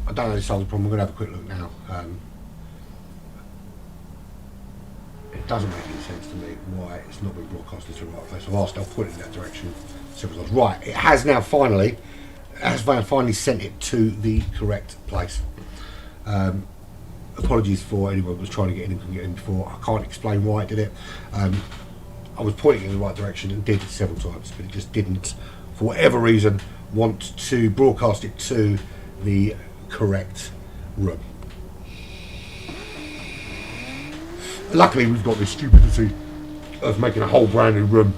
I don't know this solves the problem. We're going to have a quick look now. It doesn't make any sense to me why it's not been broadcasted to the right place. I've asked, I'll put it in that direction several times. Right, it has now finally sent it to the correct place. Apologies for anyone who was trying to get in and couldn't get in before. I can't explain why it did it. I was pointing in the right direction and did it several times, but it just didn't, for whatever reason, want to broadcast it to the correct room. Luckily, we've got this stupidity of making a whole brand new room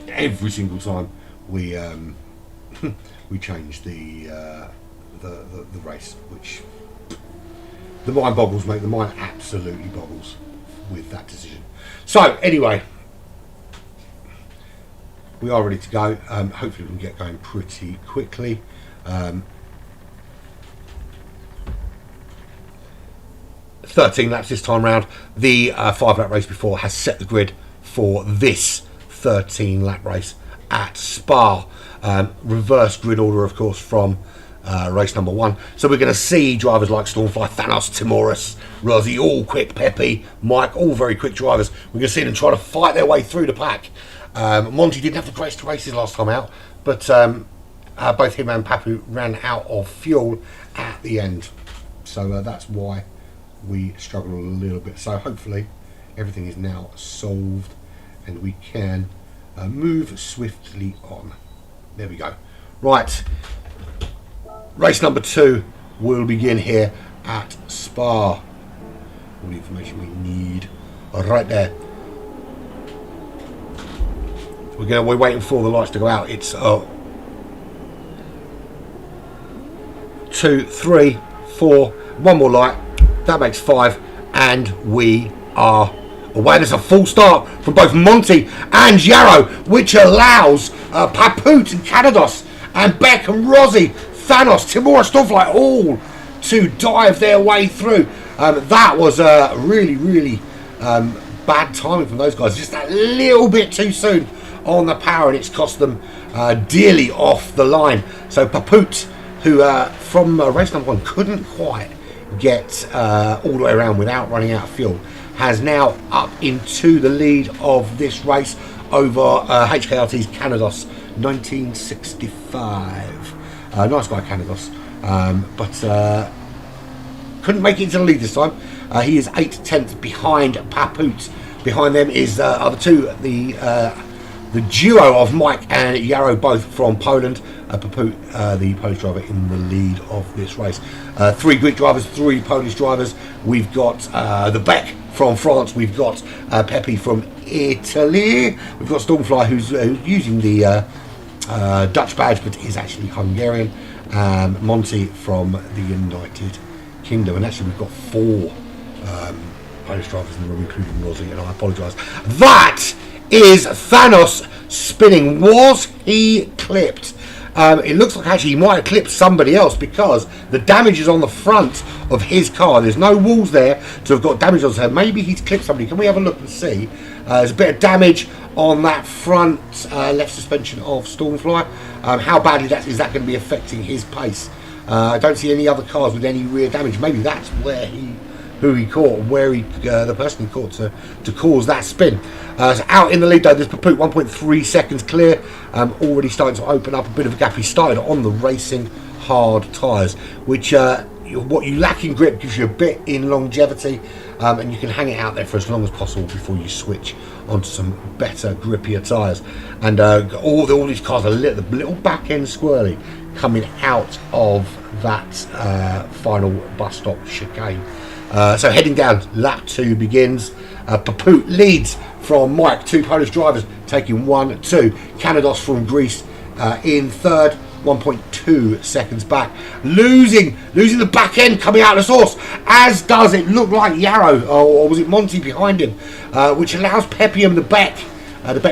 every single time we we change the race, which the mind boggles, mate. The mind absolutely boggles with that decision. So anyway, we are ready to go. Hopefully, we can get going pretty quickly. 13 laps this time round. The 5-lap race before has set the grid for this 13-lap race at Spa. Reverse grid order, of course, from race number 1. So we're going to see drivers like Stormfly, Thanos, Timoris, Rozzy, all quick, Pepe, Mike, all very quick drivers. We're going to see them try to fight their way through the pack. Monty didn't have the greatest races last time out, but both him and Papu ran out of fuel at the end. So that's why we struggle a little bit. So hopefully everything is now solved and we can move swiftly on. There we go. Right, race number 2 will begin here at Spa. All the information we need right there. We're waiting for the lights to go out. It's 2, 3, 4, one more light. That makes 5, and we are away. There's a full start from both Monty and Yarrow, which allows Paput and Canados and Beck and Rozzy, Thanos, Timora, Stormfly all to dive their way through. That was really bad timing from those guys. Just a little bit too soon on the power, and it's cost them dearly off the line. So Paput, who from race number 1 couldn't quite get all the way around without running out of fuel, has now up into the lead of this race over HKRT's Canados 1965. Nice guy, Canados, but couldn't make it into the lead this time. He is 8/10 behind Paput. Behind them is other two, the duo of Mike and Yarrow, both from Poland. Paput, the Polish driver, in the lead of this race. 3 Greek drivers, 3 Polish drivers. We've got the Beck from France. We've got Pepe from Italy. We've got Stormfly, who's using the Dutch badge, but is actually Hungarian. Monty from the United Kingdom. And actually, we've got 4 Polish drivers in the room, including Rozzy, and I apologise. That is Thanos spinning. Was he clipped? It looks like actually he might have clipped somebody else, because the damage is on the front of his car. There's no walls there to have got damage on his head. Maybe he's clipped somebody. Can we have a look and see? There's a bit of damage on that front left suspension of Stormfly. How badly is that going to be affecting his pace? I don't see any other cars with any rear damage. Maybe that's where who he caught, where the person he caught to cause that spin. So out in the lead though, there's Paput 1.3 seconds clear. Already starting to open up a bit of a gap. He started on the racing hard tyres, which what you lack in grip gives you a bit in longevity, and you can hang it out there for as long as possible before you switch onto some better, grippier tyres. And all these cars are the little back end squirrely coming out of that final bus stop chicane. So heading down, lap 2 begins. Paput leads from Mike, 2 Polish drivers taking 1, 2. Canados from Greece in third, 1.2 seconds back. Losing the back end coming out of the source, as does it look like Yarrow, or was it Monty behind him, which allows Pepe and the Beck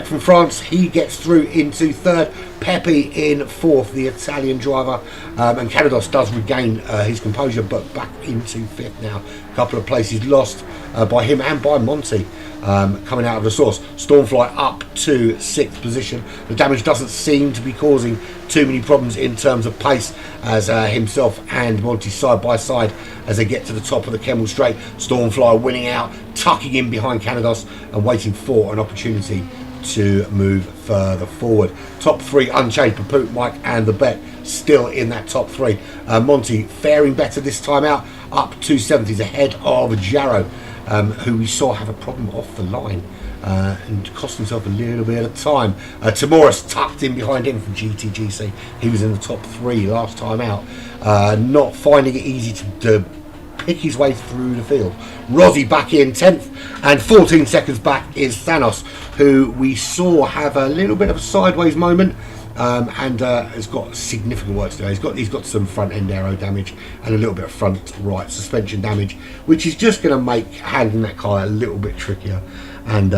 from France. He gets through into third. Pepe in fourth, the Italian driver, and Canados does regain his composure, but back into fifth now. A couple of places lost by him and by Monty coming out of the source. Stormfly up to sixth position. The damage doesn't seem to be causing too many problems in terms of pace, as himself and Monty side by side as they get to the top of the Kemmel Straight. Stormfly winning out, tucking in behind Canados and waiting for an opportunity to move further forward. Top three unchanged, Paput, Mike and the Bet still in that top three. Monty faring better this time out, up to 70s ahead of Jarrow, who we saw have a problem off the line and cost himself a little bit of time. Timoris tucked in behind him from GTGC. He was in the top three last time out, not finding it easy to pick his way through the field. Rossi back in 10th, and 14 seconds back is Thanos, who we saw have a little bit of a sideways moment, and has got significant work to do. He's got some front end aero damage and a little bit of front right suspension damage, which is just going to make handling that car a little bit trickier. And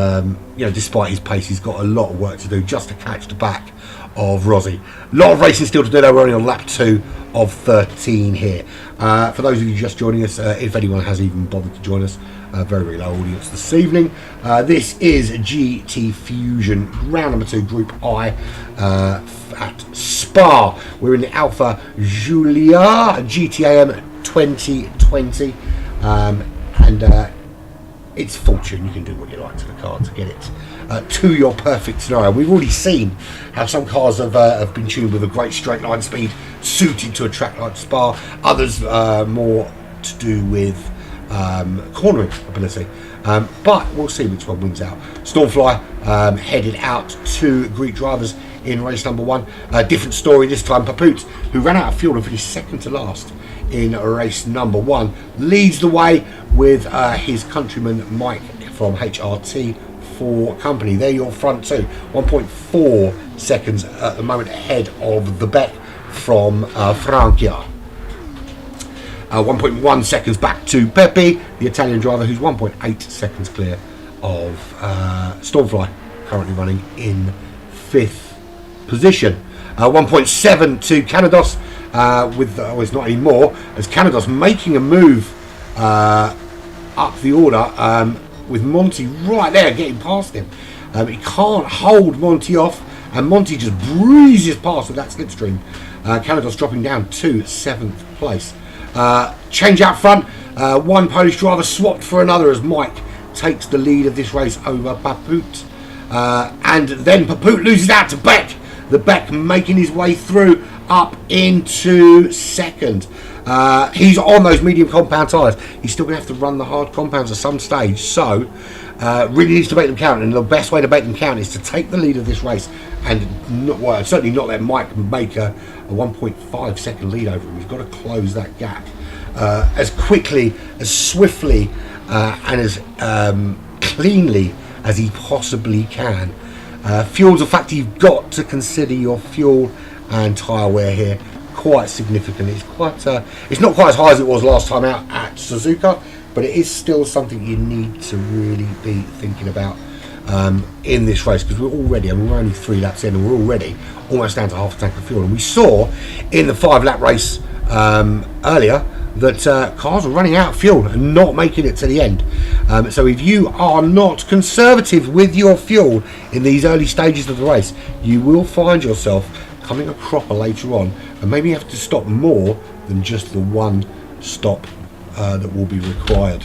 you know, despite his pace, he's got a lot of work to do just to catch the back of Rossi. A lot of racing still to do, though. We're only on lap 2 of 13 here. For those of you just joining us, if anyone has even bothered to join us, very, very low audience this evening. This is GTFusion, round number 2, Group I, at Spa. We're in the Alpha Giulia GTAM 2020, and it's fortune. You can do what you like to the car to get it to your perfect scenario. We've already seen how some cars have been tuned with a great straight line speed suited to a track like Spa. Others more to do with cornering ability, but we'll see which one wins out. Stormfly headed out to Greek drivers in race number 1. Different story this time. Paput, who ran out of fuel and finished second to last in race number 1, leads the way with his countryman Mike from HRT for company. They're your front two, 1.4 seconds at the moment ahead of the Bet from Francia. 1.1 seconds back to Pepe, the Italian driver, who's 1.8 seconds clear of Stormfly, currently running in 5th position. 1.7 to Canados, with it's not anymore, as Canados making a move up the order, with Monty right there getting past him. He can't hold Monty off, and Monty just breezes past with that slipstream. Canados dropping down to 7th place. Change out front, one Polish driver swapped for another as Mike takes the lead of this race over Paput, and then Paput loses out to Beck. The Beck making his way through up into 2nd. He's on those medium compound tyres. He's still going to have to run the hard compounds at some stage, so really needs to make them count, and the best way to make them count is to take the lead of this race and certainly not let Mike make a 1.5 second lead over him. He's got to close that gap as quickly, as swiftly, and as cleanly as he possibly can. Fuel's a factor. You've got to consider your fuel and tyre wear here quite significant. It's not quite as high as it was last time out at Suzuka, but it is still something you need to really be thinking about in this race, because we're only 3 laps in, and we're already almost down to half a tank of fuel. And we saw in the 5-lap race earlier that cars are running out of fuel and not making it to the end. So if you are not conservative with your fuel in these early stages of the race, you will find yourself coming a cropper later on, and maybe have to stop more than just the one stop that will be required.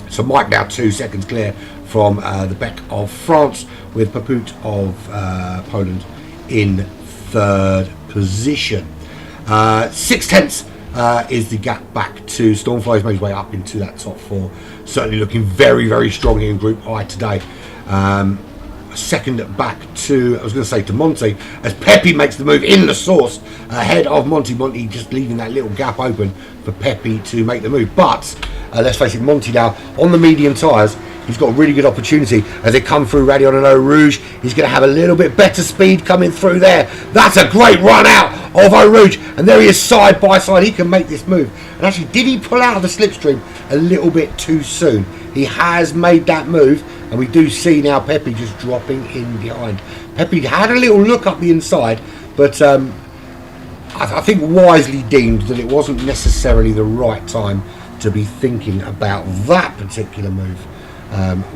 So Mike now 2 seconds clear from the Beck of France, with Paput of Poland in 3rd position. 0.6 is the gap back to Stormfly's made his way up into that top 4. Certainly looking very, very strong here in Group I today. Second back to, to Monty, as Pepe makes the move in the source ahead of Monty. Monty just leaving that little gap open for Pepe to make the move. But let's face it, Monty now on the medium tyres, he's got a really good opportunity as they come through Radion and Eau Rouge. He's going to have a little bit better speed coming through there. That's a great run out of Eau Rouge, and there he is side by side. He can make this move. And actually, did he pull out of the slipstream a little bit too soon? He has made that move, and we do see now Pepe just dropping in behind. Pepe had a little look up the inside, but I think wisely deemed that it wasn't necessarily the right time to be thinking about that particular move,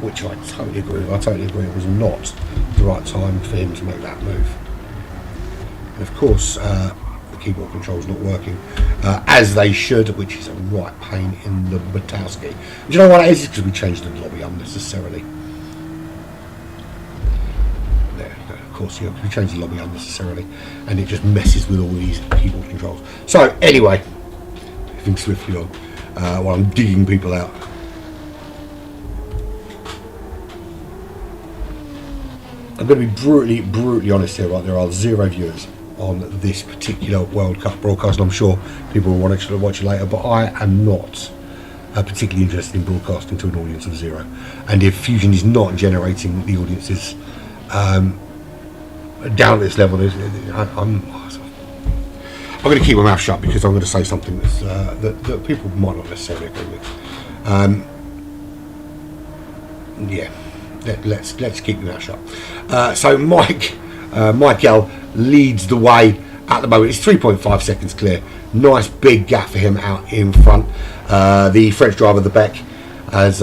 which I totally agree with. I totally agree it was not the right time for him to make that move. And of course, the keyboard controls not working as they should, which is a right pain in the Batowski. Do you know what it is? It's because we changed the lobby unnecessarily. Of course, yeah, we changed the lobby unnecessarily, and it just messes with all these keyboard controls. So anyway, moving swiftly on while I'm digging people out. I'm going to be brutally honest here. Right, there are 0 viewers on this particular World Cup broadcast, and I'm sure people will want to watch it later. But I am not particularly interested in broadcasting to an audience of 0. And if Fusion is not generating the audiences down at this level, I'm going to keep my mouth shut, because I'm going to say something that's, that people might not necessarily agree with. Yeah, let's keep your mouth shut. So Michael leads the way at the moment. It's 3.5 seconds clear. Nice big gap for him out in front. The French driver, the Beck, has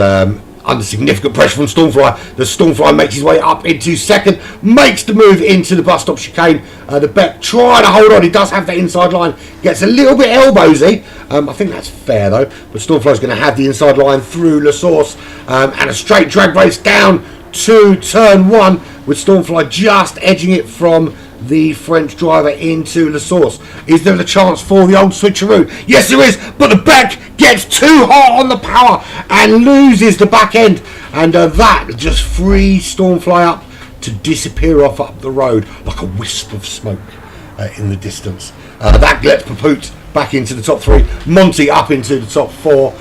under significant pressure from Stormfly. The Stormfly makes his way up into second, makes the move into the bus stop chicane. The Beck trying to hold on. He does have that inside line, gets a little bit elbowsy. I think that's fair though, but Stormfly's going to have the inside line through La Source, and a straight drag race down to turn 1, with Stormfly just edging it from the French driver into La Source. Is there a chance for the old switcheroo? Yes, there is, but the Beck gets too hot on the power and loses the back end, and that just frees Stormfly up to disappear off up the road like a wisp of smoke in the distance. That gets Paput back into the top 3, Monty up into the top 4,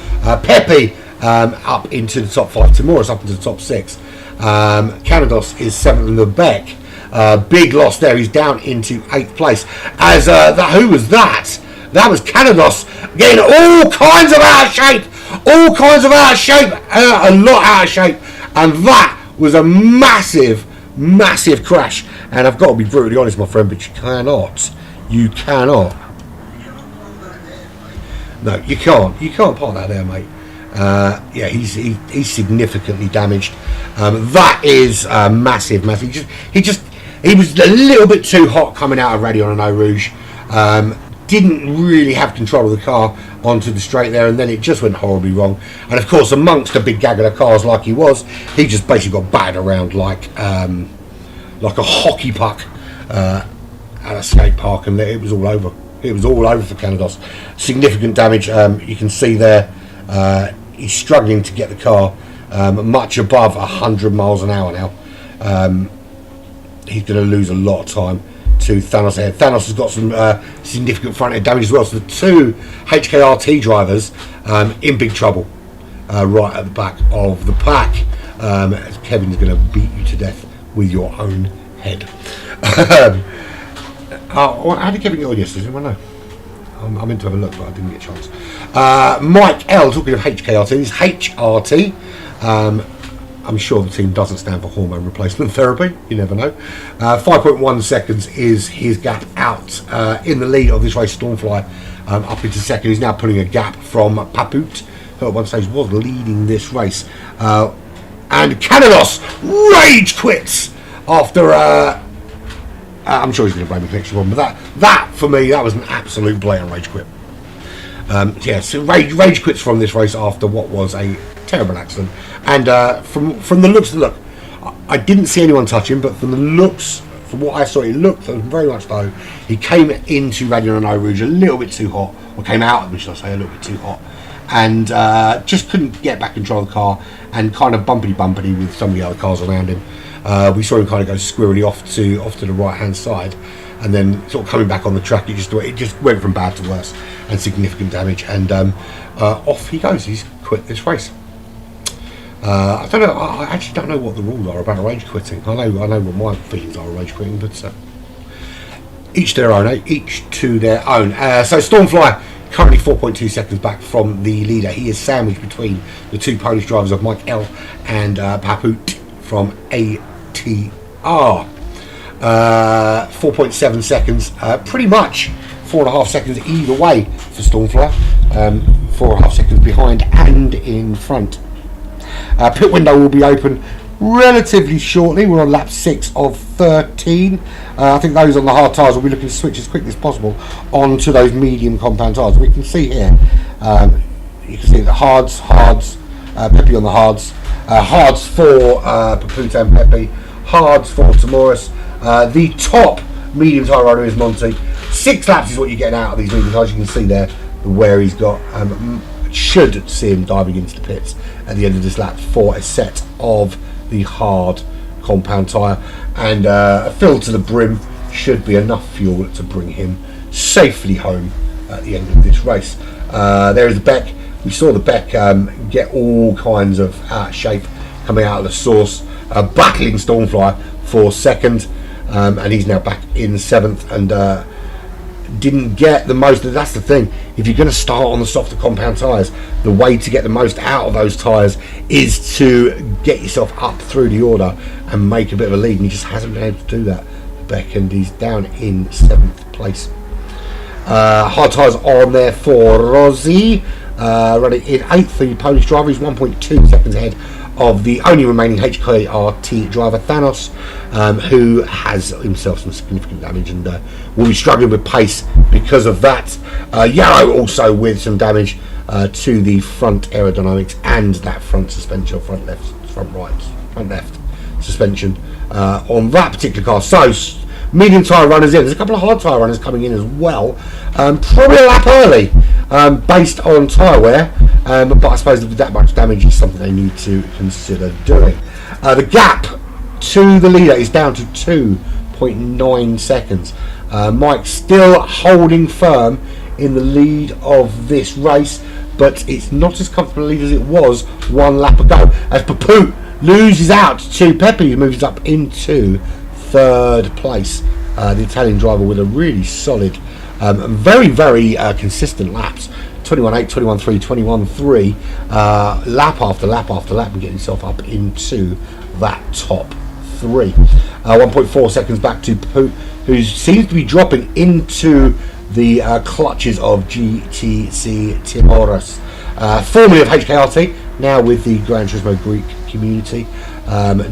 Pepe up into the top 5, Timoris up into the top 6. Canados is 7th in the Beck. Big loss there. He's down into 8th place. As who was that? That was Canados getting all kinds of out of shape. A lot out of shape. And that was a massive crash. And I've got to be brutally honest, my friend, but you cannot. No, you can't park that there, mate. Yeah, he's significantly damaged. That is massive. He was a little bit too hot coming out of Radio Renault Rouge. Didn't really have control of the car onto the straight there, and then it just went horribly wrong. And of course, amongst a big gaggle of cars like he was, he just basically got battered around like a hockey puck at a skate park, and it was all over. It was all over for Canados. Significant damage. You can see there. He's struggling to get the car much above 100 miles an hour now. He's going to lose a lot of time to Thanos ahead. Thanos has got some significant front end damage as well. So the 2 HKRT drivers in big trouble right at the back of the pack. Kevin's going to beat you to death with your own head. How did Kevin get on yesterday? Does anyone know? I meant to have a look, but I didn't get a chance. Mike L, talking of HKRT, this is HRT. I'm sure the team doesn't stand for hormone replacement therapy. You never know. 5.1 seconds is his gap out in the lead of this race. Stormfly up into second. He's now pulling a gap from Paput, who at one stage was leading this race. And Canados rage quits after... I'm sure he's going to blame the connection problem, but that for me, that was an absolute blatant rage quit. So rage quits from this race after what was a terrible accident. And from the looks of the look, I didn't see anyone touch him, but from the looks, from what I saw, it looked very much though he came into Radio Renault Rouge a little bit too hot, or came out of it, should I say, a little bit too hot, and just couldn't get back control of the car, and kind of bumpity with some of the other cars around him. We saw him kind of go squirrely off to the right hand side, and then sort of coming back on the track, it just went from bad to worse, and significant damage, and off he goes. He's quit this race. I don't know. I actually don't know what the rules are about rage quitting. I know what my feelings are of rage quitting, but each their own. Each to their own. So Stormfly currently 4.2 seconds back from the leader. He is sandwiched between the 2 Polish drivers of Mike L and Paput from ATR. 4.7 seconds, pretty much 4.5 seconds either way for Stormfly, 4.5 seconds behind and in front. Pit window will be open relatively shortly. We're on lap 6 of 13. I think those on the hard tyres will be looking to switch as quickly as possible onto those medium compound tyres. We can see here, you can see the hards, Pepe on the hards, hards for Papouta and Pepe, hards for Timoris. The top medium tyre rider is Monty. 6 laps is what you're getting out of these medium tyres. You can see there where he's got. Should see him diving into the pits at the end of this lap for a set of the hard compound tyre, and a fill to the brim should be enough fuel to bring him safely home at the end of this race. There is the Beck. We saw the Beck get all kinds of shape coming out of the source, battling Stormfly for second, and he's now back in 7th, and didn't get the most. That's the thing, if you're going to start on the softer compound tyres, the way to get the most out of those tyres is to get yourself up through the order and make a bit of a lead, and he just hasn't been able to do that, Beck, and he's down in 7th place. Hard tyres on there for Rossi, running in 8th, the Polish driver. He's 1.2 seconds ahead of the only remaining HKRT driver, Thanos, who has himself some significant damage and will be struggling with pace because of that. Yellow also with some damage to the front aerodynamics and that front suspension, front left suspension on that particular car. So medium tyre runners in. There's a couple of hard tyre runners coming in as well. Probably a lap early, based on tyre wear, but I suppose with that much damage is something they need to consider doing. The gap to the leader is down to 2.9 seconds. Mike still holding firm in the lead of this race, but it's not as comfortable a lead as it was one lap ago, as Papout loses out to Pepe, who moves up into 3rd place. The Italian driver with a really solid, very consistent laps, 21.8, 21.3, 21.3, lap after lap after lap, and getting himself up into that top 3. 1.4 seconds back to Papout, who seems to be dropping into the clutches of GTC Timoris, formerly of HKRT, now with the Gran Turismo Greek community,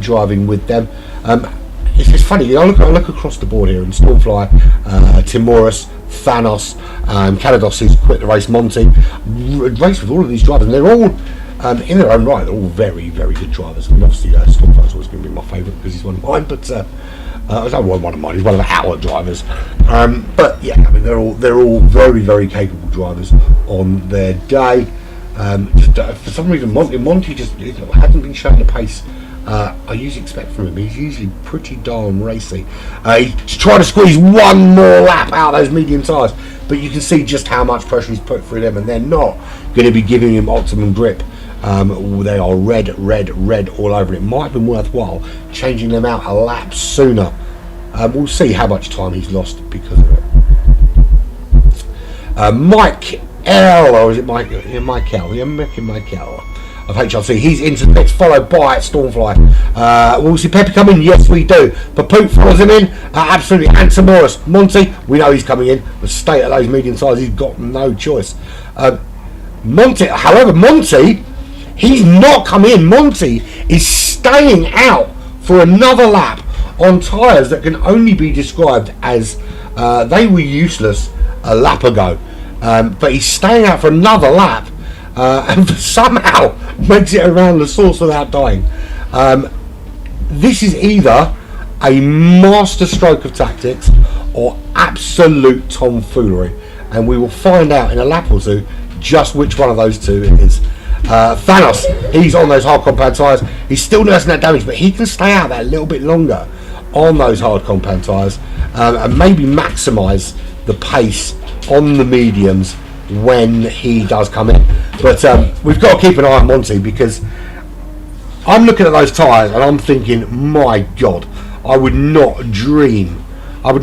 driving with them. It's funny, I look across the board here, and Stormfly, Timoris, Thanos, Canados, who's quit the race, Monty, race with all of these drivers, and they're all, in their own right, they're all very good drivers. I mean, obviously, Stormfly's always going to be my favourite because he's one of mine, but I don't want one of mine, he's one of our drivers. But yeah, I mean, they're all very capable drivers on their day. For some reason, Monty just hasn't been showing the pace I usually expect from him. He's usually pretty darn racy. He's trying to squeeze one more lap out of those medium tyres, but you can see just how much pressure he's put through them, and they're not going to be giving him optimum grip. They are red all over. It might have been worthwhile changing them out a lap sooner. We'll see how much time he's lost because of it. Mike L, or is it Mike? Yeah, Michael. Yeah, Michael of HRC. He's into the pits, followed by Stormfly. We'll see Pepe come in. Yes, we do. Papout follows him in. Absolutely. And Timoris. Monty, we know he's coming in. The state of those medium tyres, he's got no choice. However, Monty, he's not come in. Monty is staying out for another lap on tyres that can only be described as they were useless a lap ago. But he's staying out for another lap, and somehow makes it around the source without dying. This is either a master stroke of tactics or absolute tomfoolery, and we will find out in a lap or two just which one of those two it is. Thanos, he's on those hard compound tyres. He's still nursing that damage, but he can stay out there a little bit longer on those hard compound tyres, and maybe maximise the pace on the mediums when he does come in. But we've got to keep an eye on Monty, because I'm looking at those tyres and I'm thinking, my God, I would not dream of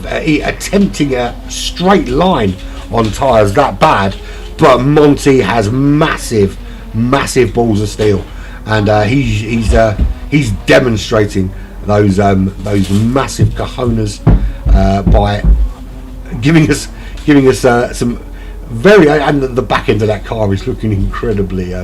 attempting a straight line on tyres that bad. But Monty has massive balls of steel, and he's demonstrating those massive cojones by giving us some very, and the back end of that car is looking incredibly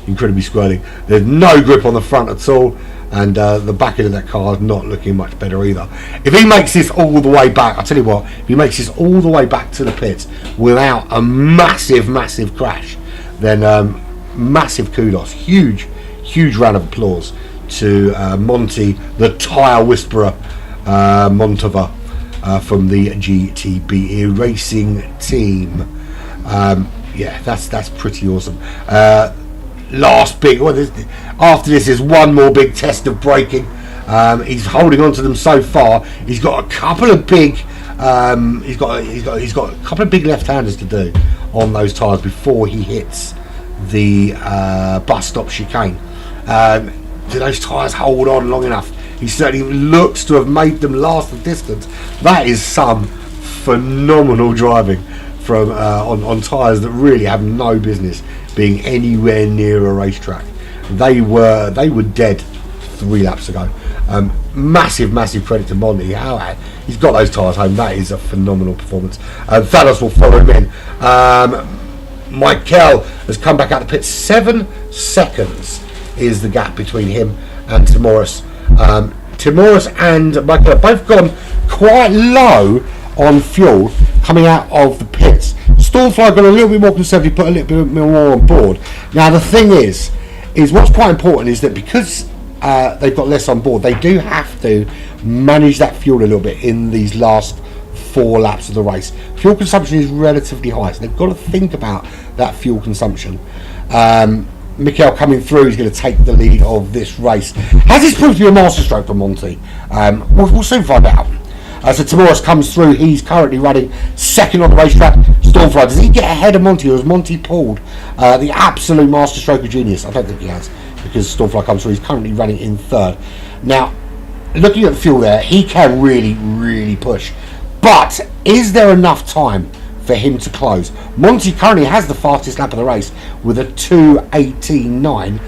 squirrely. There's no grip on the front at all, and the back end of that car is not looking much better either. If he makes this all the way back, I'll tell you what, if he makes this all the way back to the pits without a massive crash, then massive kudos, huge round of applause to Monty, the tyre whisperer, Montova, from the GTBE racing team. Yeah, that's pretty awesome. Last big, after this is one more big test of braking. He's holding on to them so far. He's got a couple of big he's got a couple of big left-handers to do on those tyres before he hits the bus stop chicane. Do those tyres hold on long enough? He certainly looks to have made them last the distance. That is some phenomenal driving from on tyres that really have no business being anywhere near a racetrack. They were dead 3 laps ago. Massive credit to Monty. He's got those tyres home. That is a phenomenal performance. Thanos will follow him in. Michael has come back out the pit. 7 seconds is the gap between him and Timoris. Timoris and Michael have both gone quite low on fuel coming out of the pits. Stormfly got a little bit more conservative, put a little bit more on board. Now the thing is what's quite important is that because they've got less on board, they do have to manage that fuel a little bit in these last 4 laps of the race. Fuel consumption is relatively high, so they've got to think about that fuel consumption. Mikel coming through is going to take the lead of this race. Has this proved to be a masterstroke for Monty? We'll soon find out. So Timoris comes through. He's currently running second on the racetrack. Stormfly, does he get ahead of Monty, or has Monty pulled the absolute masterstroke of genius? I don't think he has, because Stormfly comes through. He's currently running in third. Now, looking at the fuel there, he can really push. But is there enough time for him to close? Monty currently has the fastest lap of the race with a 2:18.9.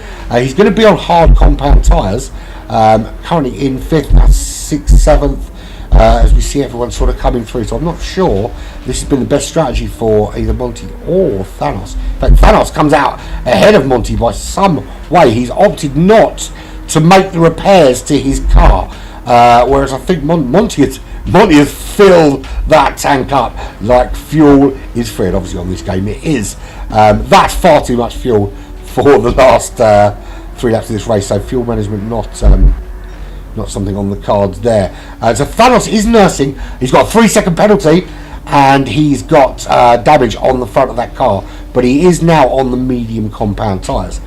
He's going to be on hard compound tyres. Currently in 5th, that's 6th, 7th. As we see everyone sort of coming through, so I'm not sure this has been the best strategy for either Monty or Thanos. In fact, Thanos comes out ahead of Monty by some way. He's opted not to make the repairs to his car, whereas I think Monty has filled that tank up like fuel is free. And obviously on this game it is. That's far too much fuel for the last 3 laps of this race, so fuel management not something on the cards there. So Thanos is nursing. He's got a 3-second penalty, and he's got damage on the front of that car, but he is now on the medium compound tyres.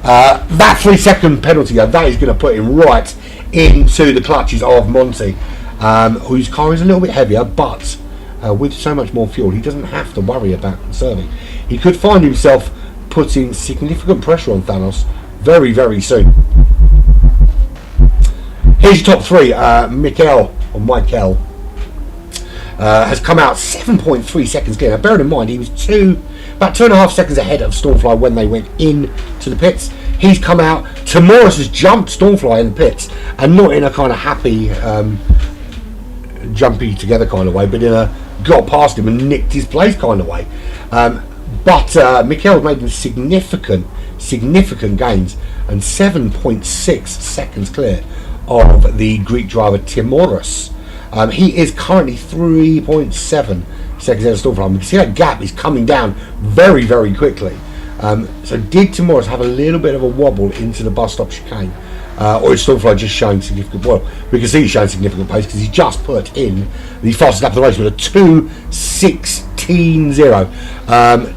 That 3-second penalty, that is going to put him right into the clutches of Monty, whose car is a little bit heavier, but with so much more fuel, he doesn't have to worry about conserving. He could find himself putting significant pressure on Thanos very soon. Here's your top 3. Mikel has come out 7.3 seconds clear. Now, bearing in mind, he was about 2.5 seconds ahead of Stormfly when they went into the pits. He's come out. Timoris has jumped Stormfly in the pits, and not in a kind of happy, jumpy together kind of way, but in a got past him and nicked his place kind of way. But Mikel made significant gains, and 7.6 seconds clear of the Greek driver Timoris. He is currently 3.7 seconds ahead of Stormfly. You can see that gap is coming down very quickly. So did Timoris have a little bit of a wobble into the bus stop chicane, or is Stormfly just showing significant? Well, we can see he's showing significant pace because he just put in the fastest lap of the race with a 2:16.0.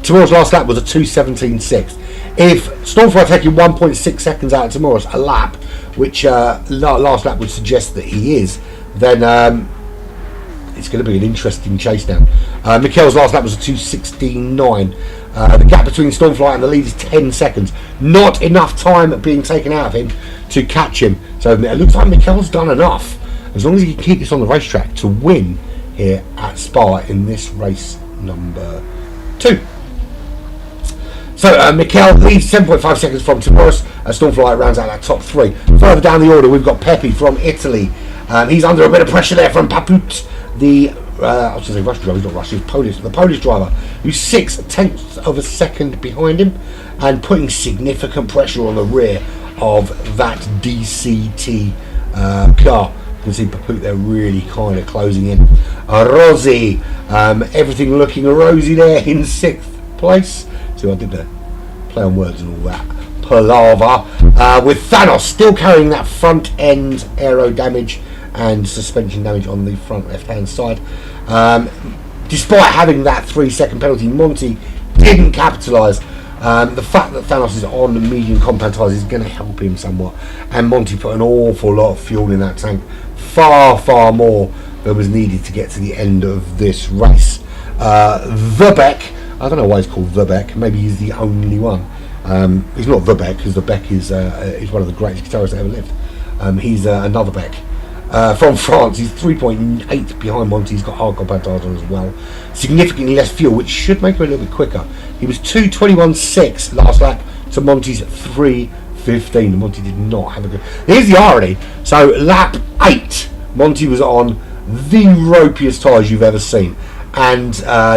Timoris' last lap was a 2:17.6. If Stormfly taking 1.6 seconds out of Timoris a lap, which last lap would suggest that he is, then it's going to be an interesting chase down. Mikel's last lap was a 2:16.9. The gap between Stormfly and the lead is 10 seconds. Not enough time being taken out of him to catch him. So it looks like Mikel's done enough, as long as he can keep this on the racetrack, to win here at Spa in this race number 2. So Mikel leads 7.5 seconds from Timoris. Stormfly rounds out that top 3. Further down the order, we've got Pepe from Italy. He's under a bit of pressure there from Paput, the I was going to say Russian driver, he's not Russian, he's Polish. The Polish driver, who's 0.6 of a second behind him, and putting significant pressure on the rear of that DCT car. You can see Paput there really kind of closing in. Rossi, everything looking rosy there in 6th place. So I did the play on words and all that palaver. With Thanos still carrying that front end aero damage and suspension damage on the front left hand side. Despite having that 3-second penalty, Monty didn't capitalise. The fact that Thanos is on the medium compound tyres is going to help him somewhat, and Monty put an awful lot of fuel in that tank, far more than was needed to get to the end of this race. The Beck, I don't know why he's called The Beck, maybe he's the only one. He's not The Beck, because The Beck is one of the greatest guitarists that ever lived. He's another Beck. From France, he's 3.8 behind Monty. He's got hard compound tyres on as well. Significantly less fuel, which should make him a little bit quicker. He was 2:21.6 last lap to Monty's 3:15. Monty did not have a good... Here's the irony. So lap 8, Monty was on the ropiest tyres you've ever seen, and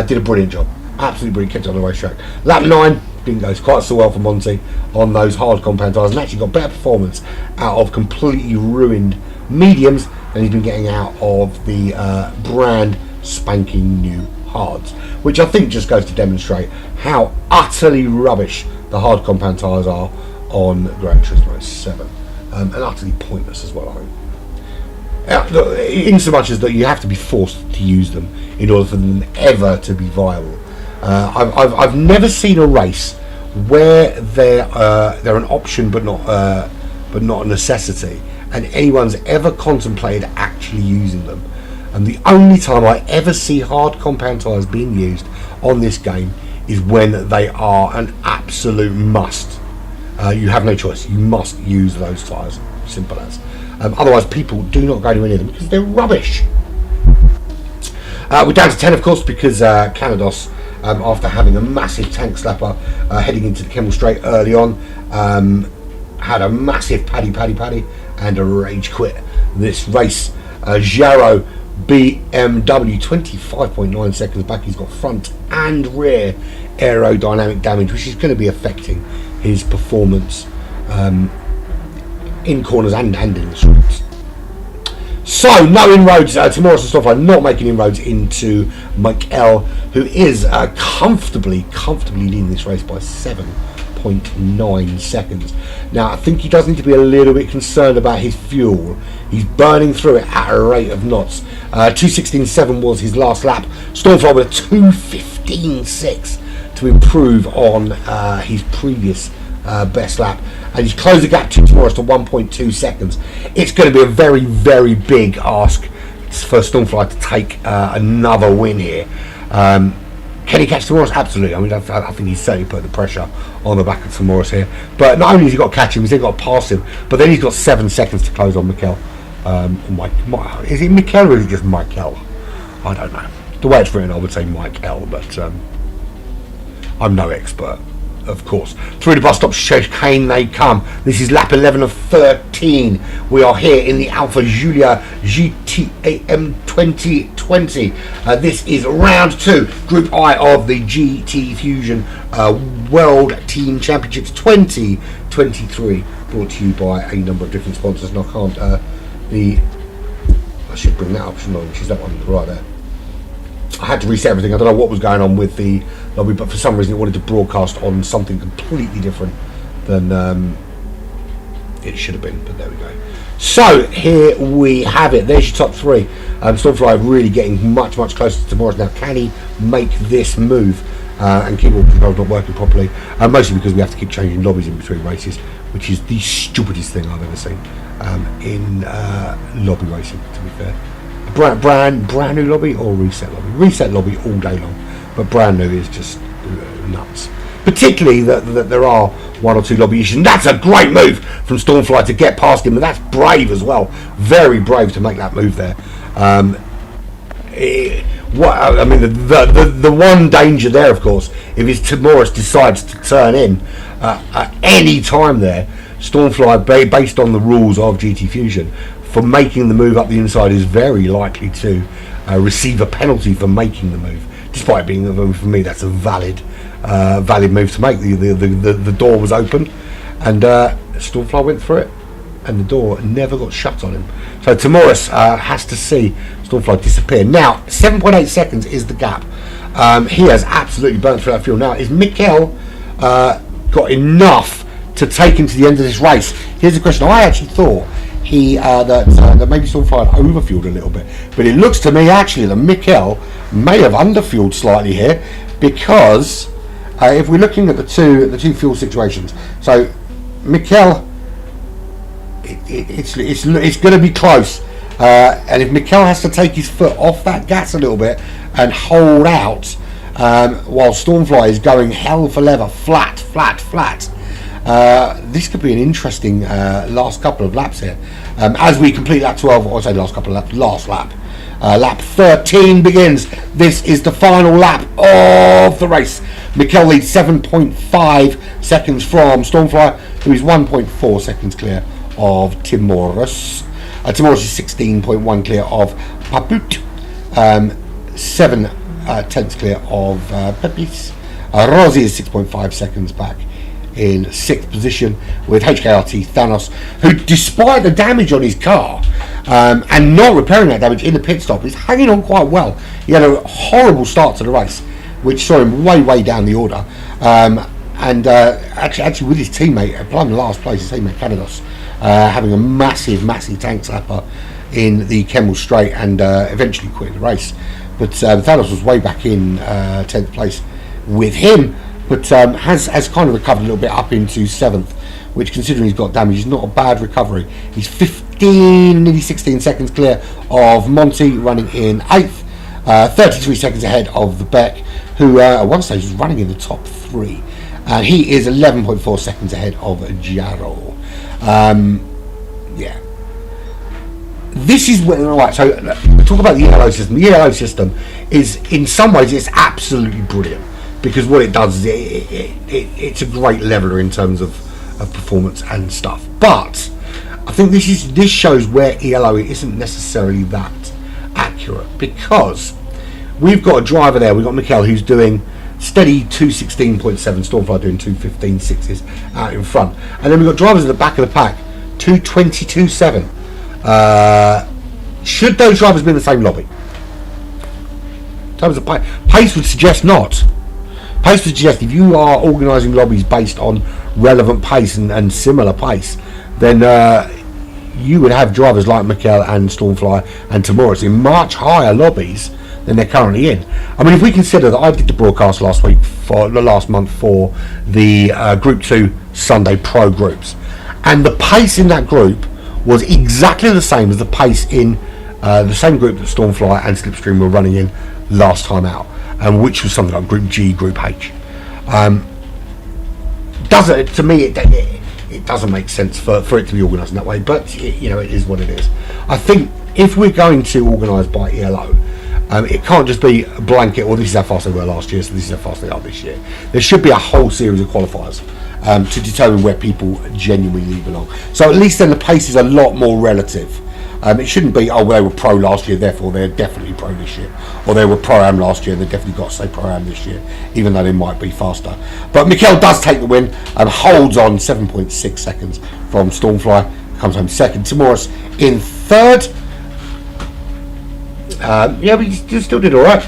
did a brilliant job. Absolutely brilliant, kept it on the racetrack. Lap 9, didn't go quite so well for Monty on those hard compound tyres, and actually got better performance out of completely ruined mediums than he's been getting out of the brand spanking new hards, which I think just goes to demonstrate how utterly rubbish the hard compound tyres are on Gran Turismo 7, and utterly pointless as well, I think. In so much as that you have to be forced to use them in order for them ever to be viable. I've never seen a race where they're an option but not a necessity, and anyone's ever contemplated actually using them. And the only time I ever see hard compound tyres being used on this game is when they are an absolute must. You have no choice, you must use those tyres, simple as. Otherwise people do not go anywhere near them because they're rubbish. We're down to 10, of course, because Canados, after having a massive tank slapper heading into the Kemmel Straight early on, had a massive paddy and a rage quit this race. Jarro BMW 25.9 seconds back. He's got front and rear aerodynamic damage, which is going to be affecting his performance in corners and in the straights. So no inroads. Timoris and Stoffel not making inroads into Mikel, who is comfortably leading this race by 7.9 seconds. Now I think he does need to be a little bit concerned about his fuel. He's burning through it at a rate of knots. 2:16.7 was his last lap. Stormfly with a 2:15.6 to improve on his previous best lap, and he's closed the gap to Timoris to 1.2 seconds. It's going to be a very big ask for Stormfly to take another win here. Can he catch Timoris? Absolutely. I mean, I think he's certainly put the pressure on the back of Timoris here. But not only has he got to catch him, he's got to pass him, but then he's got 7 seconds to close on Mikel. Is it Mikel or is it just Mikel? I don't know. The way it's written, I would say Mikel, but I'm no expert, of course. Through the bus stop chicane they come. This is lap 11 of 13. We are here in the Alfa Giulia GTAM 2020. This is round 2, Group I of the GTFusion World Team Championships 2023, brought to you by a number of different sponsors. And I can't I should bring that up, shouldn't I? Which is that one right there. I had to reset everything. I don't know what was going on with the lobby, but for some reason it wanted to broadcast on something completely different than it should have been, but there we go. So here we have it. There's your top 3. Stormfly really getting much closer to Timoris now. Can he make this move? And keyboard control's not working properly, mostly because we have to keep changing lobbies in between races, which is the stupidest thing I've ever seen in lobby racing, to be fair. Brand new lobby or reset lobby all day long, but brand new is just nuts, particularly that there are 1 or 2 lobby issues. And that's a great move from Stormfly to get past him, and that's brave as well, very brave to make that move there. what I mean, the one danger there, of course, if Morris decides to turn in at any time there, Stormfly, based on the rules of GTFusion, for making the move up the inside, is very likely to receive a penalty for making the move. Despite being, for me, that's a valid move to make. The door was open, and Stormfly went through it, and the door never got shut on him. So Morris has to see Stormfly disappear. Now, 7.8 seconds is the gap. He has absolutely burnt through that fuel. Now, is Mikel got enough to take him to the end of this race? Here's the question. I actually thought that maybe Stormfly had overfueled a little bit, but it looks to me actually that Mikel may have underfueled slightly here, because if we're looking at the two fuel situations, so Mikel, it's going to be close, and if Mikel has to take his foot off that gas a little bit and hold out while Stormfly is going hell for leather, flat, this could be an interesting last couple of laps here, as we complete lap 12, or I say last couple of laps, last lap. Lap 13 begins. This is the final lap of the race. Mikel leads 7.5 seconds from Stormfly, who is 1.4 seconds clear of Tim Morris. Tim Morris is 16.1 clear of Paput, 7 tenths clear of Pepis. Rossi is 6.5 seconds back in 6th position with HKRT Thanos, who, despite the damage on his car and not repairing that damage in the pit stop, is hanging on quite well. He had a horrible start to the race, which saw him way down the order, and actually with his teammate applying the last place, his teammate Canados, having a massive tank slapper in the Kemmel Straight, and eventually quitting the race. But Thanos was way back in 10th place with him, but has kind of recovered a little bit up into 7th, which, considering he's got damage, is not a bad recovery. He's nearly 16 seconds clear of Monty, running in 8th, 33 seconds ahead of the Beck, who at one stage was running in the top 3. He is 11.4 seconds ahead of Jaro. Yeah. This is when, right, so talk about the ELO system. The ELO system is, in some ways, it's absolutely brilliant, because what it does is it's a great leveler in terms of performance and stuff. But I think this shows where ELO isn't necessarily that accurate, because we've got a driver there. We've got Mikel, who's doing steady 216.7, Stormfly doing 215.6s out in front, and then we've got drivers at the back of the pack 222.7. Should those drivers be in the same lobby? In terms of pace would suggest not. Pace would suggest if you are organising lobbies based on relevant pace and similar pace, then you would have drivers like Mikel and Stormfly and Tamoris in much higher lobbies than they're currently in. I mean, if we consider that I did the broadcast last month for the Group 2 Sunday Pro groups, and the pace in that group was exactly the same as the pace in the same group that Stormfly and Slipstream were running in last time out, and which was something like Group G, Group H. To me, it doesn't make sense for it to be organised in that way, but it is what it is. I think if we're going to organise by ELO, it can't just be a blanket, or this is how fast they were last year, so this is how fast they are this year. There should be a whole series of qualifiers to determine where people genuinely belong. So at least then the pace is a lot more relative. It shouldn't be, oh, well, they were pro last year, therefore they're definitely pro this year. Or they were pro-am last year, they've definitely got to stay pro-am this year, even though they might be faster. But Mikel does take the win and holds on 7.6 seconds from Stormfly, comes home second. Tamoris in third. Yeah, but you still did all right.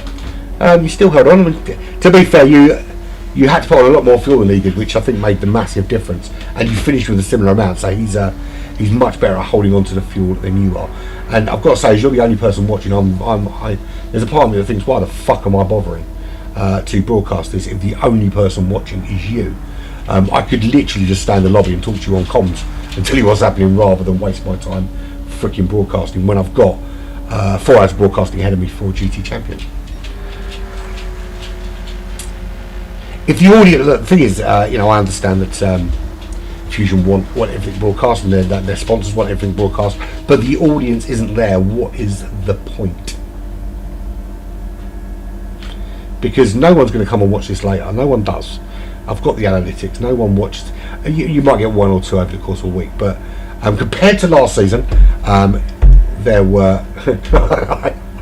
You still held on. I mean, to be fair, you had to put on a lot more fuel than he did, which I think made the massive difference. And you finished with a similar amount, so he's much better at holding on to the fuel than you are. And I've got to say, as you're the only person watching, there's a part of me that thinks, why the fuck am I bothering to broadcast this if the only person watching is you? I could literally just stand in the lobby and talk to you on comms and tell you what's happening, rather than waste my time freaking broadcasting when I've got 4 hours of broadcasting ahead of me for GT Champion. If the audience, the thing is, I understand that Fusion want everything broadcast, and that their sponsors want everything broadcast, but the audience isn't there. What is the point? because no one's going to come and watch this later. No one does. I've got the analytics. No one watched. You might get one or two over the course of a week, but compared to last season, there were.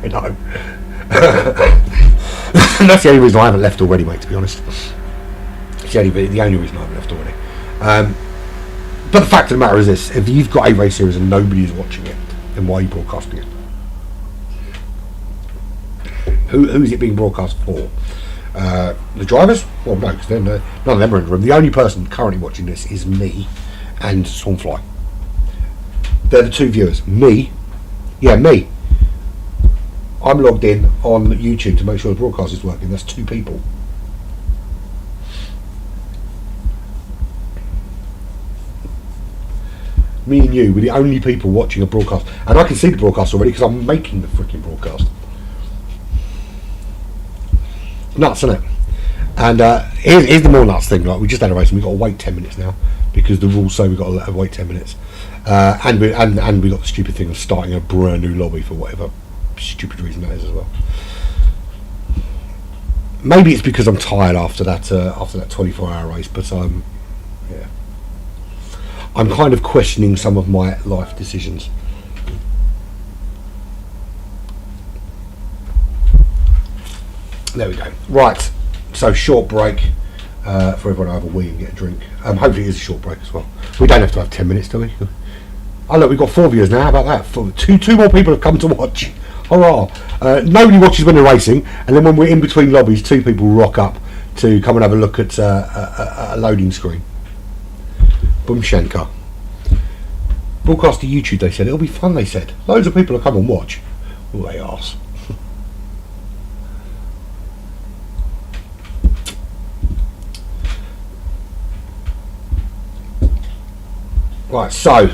I know. That's the only reason I haven't left already, mate. To be honest, it's the only reason I haven't left already. But the fact of the matter is this: if you've got a race series and nobody is watching it, then why are you broadcasting it? Who is it being broadcast for? The drivers? Well, no, because none of them are in the room. The only person currently watching this is me and Stormfly. They're the two viewers. Me. I'm logged in on YouTube to make sure the broadcast is working. That's two people. Me and you were the only people watching a broadcast. And I can see the broadcast already because I'm making the freaking broadcast. Nuts, isn't it? And here's the more nuts thing. Like, we just had a race and we've got to wait 10 minutes now because the rules say we've got to wait 10 minutes. And we got the stupid thing of starting a brand new lobby for whatever stupid reason that is as well. Maybe it's because I'm tired after that 24-hour race, but I'm kind of questioning some of my life decisions. There we go. Right, so short break for everyone to have a wee and get a drink. Hopefully it is a short break as well. We don't have to have 10 minutes, do we? Oh look, we've got 4 viewers now. How about that? Two more people have come to watch. Hurrah! Nobody watches when they're racing, and then when we're in between lobbies, 2 people rock up to come and have a look at a loading screen. Boom Shankar. Broadcast to YouTube, they said. It'll be fun, they said. Loads of people will come and watch. Oh, they arse. Right, so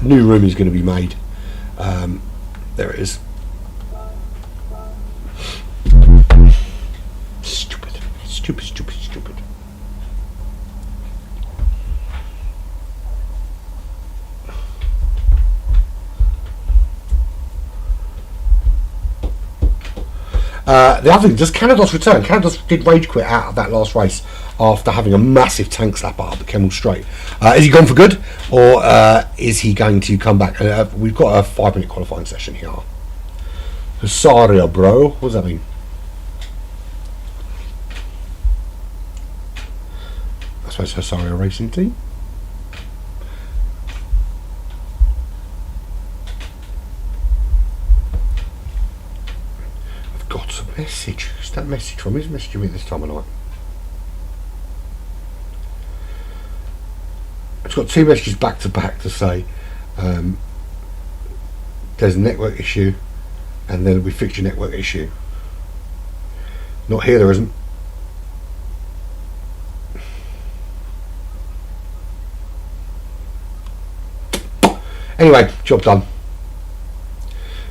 new room is going to be made. There it is. Stupid. The other thing, does Canados return? Canados did rage quit out of that last race after having a massive tank slap up the Kemmel Straight. Is he gone for good, or is he going to come back? We've got a 5-minute qualifying session here. Husaria, bro. What does that mean? I suppose Husaria Racing Team. I've got a message. Who's that message from? Who's messaging me this time of night? It's got 2 messages back to back to say there's a network issue and then we fix your network issue. Not here, there isn't. Anyway, job done.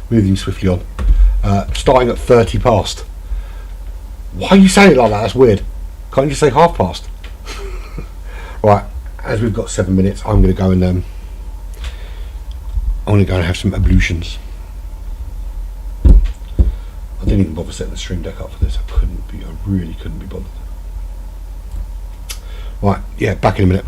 Moving swiftly on. Starting at 30 past. Why are you saying it like that? That's weird. Can't you just say half past? Right. As we've got 7 minutes, I'm going to go and have some ablutions. I didn't even bother setting the stream deck up for this. I really couldn't be bothered. Right, yeah, back in a minute.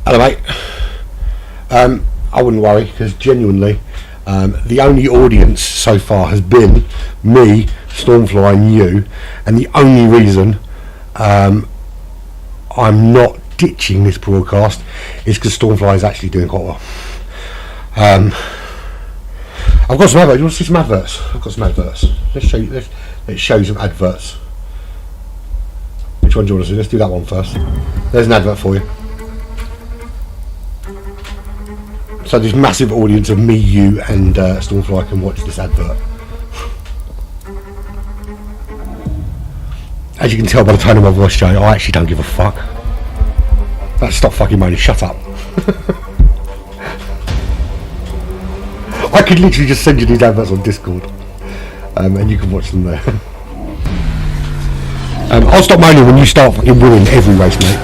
Hello, mate. I wouldn't worry, because genuinely, the only audience so far has been me, Stormfly, and you, and the only reason I'm not ditching this broadcast is because Stormfly is actually doing quite well. I've got some adverts. You want to see some adverts? I've got some adverts. Let's show you. Let's show you some adverts. Which one do you want to see? Let's do that one first. There's an advert for you. So this massive audience of me, you, and Stormfly can watch this advert. As you can tell by the tone of my voice, Joe, I actually don't give a fuck. Stop fucking moaning. Shut up. I could literally just send you these adverts on Discord, and you can watch them there. I'll stop moaning when you start fucking winning every race, mate.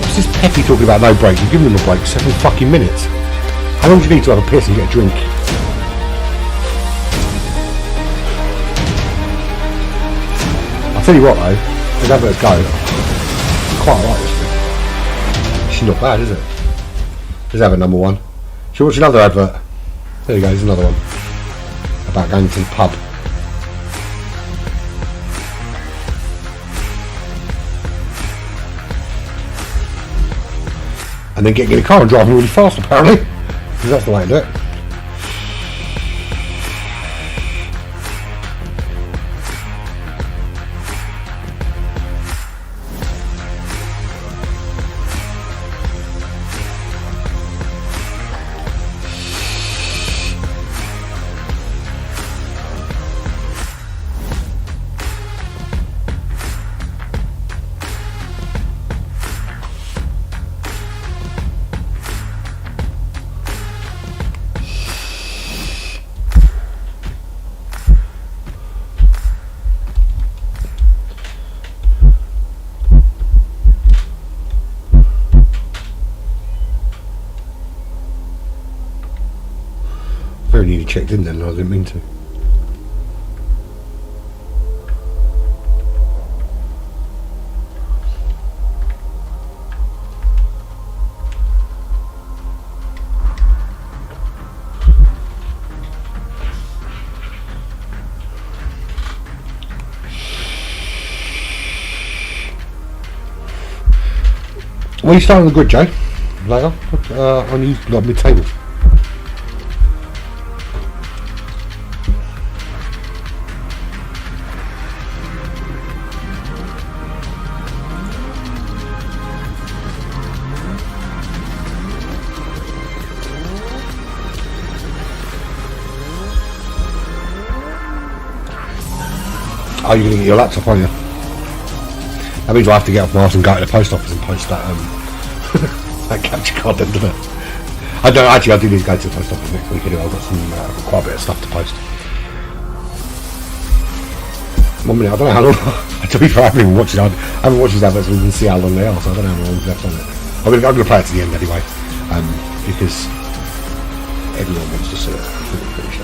What's this Peppy talking about? No break. You've given him a break. 7 fucking minutes. How long do you need to have a piss and get a drink? I'll tell you what though, the adverts go. I quite like this thing. She's not bad, is it? Let's have a number one. Should we watch another advert? There you go, there's another one. About going to the pub. And then getting in a car and driving really fast apparently. Because that's the way to do it. Very nearly checked in then, I didn't mean to. Well, you start on the grid, Joe. Later, on you got mid-table. Oh, you're going to get your laptop, aren't you? That means I have to get off Mars and go to the post office and post that that capture card then, doesn't it? I do need to go to the post office next week anyway. I've got quite a bit of stuff to post. 1 minute, I don't know how long. To be fair, I haven't even watched it. I haven't watched these adverts so we can see how long they are, so I don't know how long left on it. I'm going to play it to the end anyway, because everyone wants to see it. I think it's pretty sure.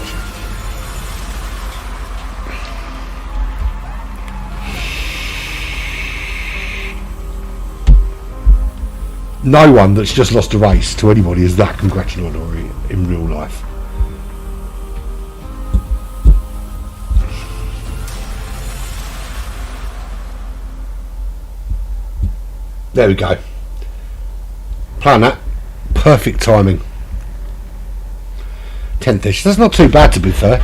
No one that's just lost a race to anybody is that congratulatory in real life. There we go. Plan that. Perfect timing. 10th-ish. That's not too bad, to be fair.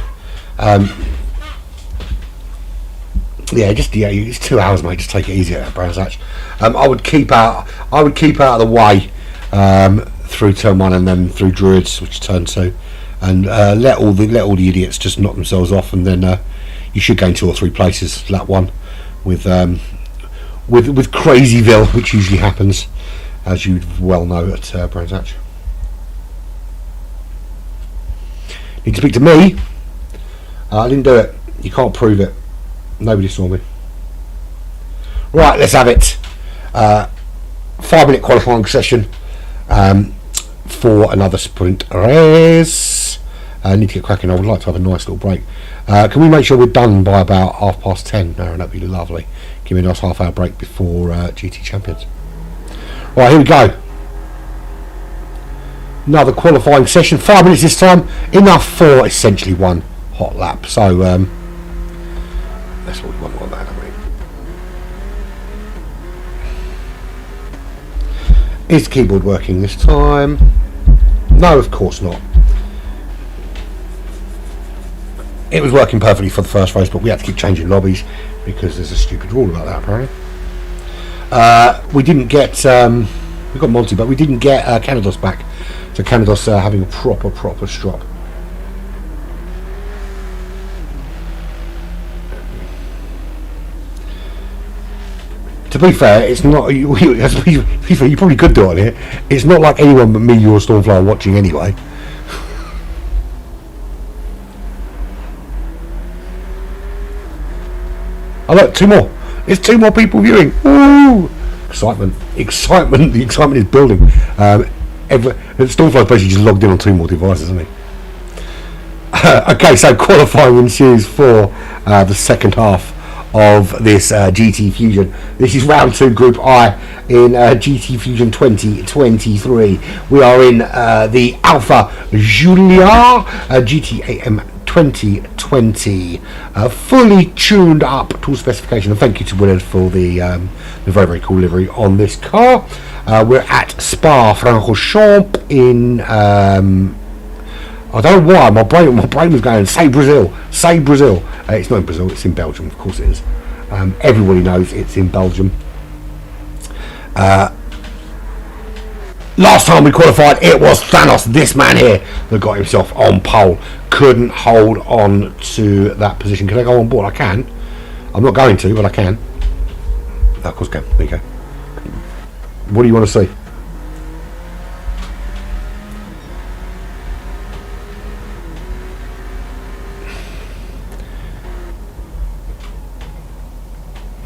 Yeah, it's 2 hours, mate. Just take it easy at Brands Hatch. I would keep out of the way through turn 1 and then through Druids, which is turn 2, and let all the idiots just knock themselves off, and then you should gain 2 or 3 places lap 1 with Crazyville, which usually happens, as you well know, at Brands Hatch. Need to speak to me. I didn't do it. You can't prove it. Nobody saw me. Right, let's have it. 5-minute qualifying session for another sprint race. I need to get cracking. I would like to have a nice little break. Can we make sure we're done by about 10:30, Aaron? That'd be lovely. Give me a nice half-hour break before GT Champions. Right, here we go. Another qualifying session. 5 minutes this time. Enough for essentially one hot lap. So that's what we want on that, haven't we? Is the keyboard working this time? No, of course not. It was working perfectly for the first race, but we had to keep changing lobbies because there's a stupid rule about that, apparently. We didn't get we got Monty, but we didn't get Canados back. So Canados having a proper strop. To be fair, it's not. You probably could do it on here. It's not like anyone but me, you, or Stormfly are watching anyway. Oh look, 2 more. There's 2 more people viewing. Woo! Excitement. The excitement is building. Stormfly's basically just logged in on 2 more devices, isn't he? Okay, so qualifying ensues for the second half of this GTFusion. This is round 2, Group I in GTFusion 2023. We are in the Alpha Giulia GTAM 2020, fully tuned up to specification. And thank you to Willard for the very cool livery on this car. We're at Spa-Francorchamps in I don't know why my brain was going, say Brazil. It's not in Brazil, it's in Belgium, of course it is. Everybody knows it's in Belgium. Last time we qualified, it was Thanos, this man here, that got himself on pole. Couldn't hold on to that position. Can I go on board? I can. I'm not going to, but I can. Of course I can. There you go. What do you want to see?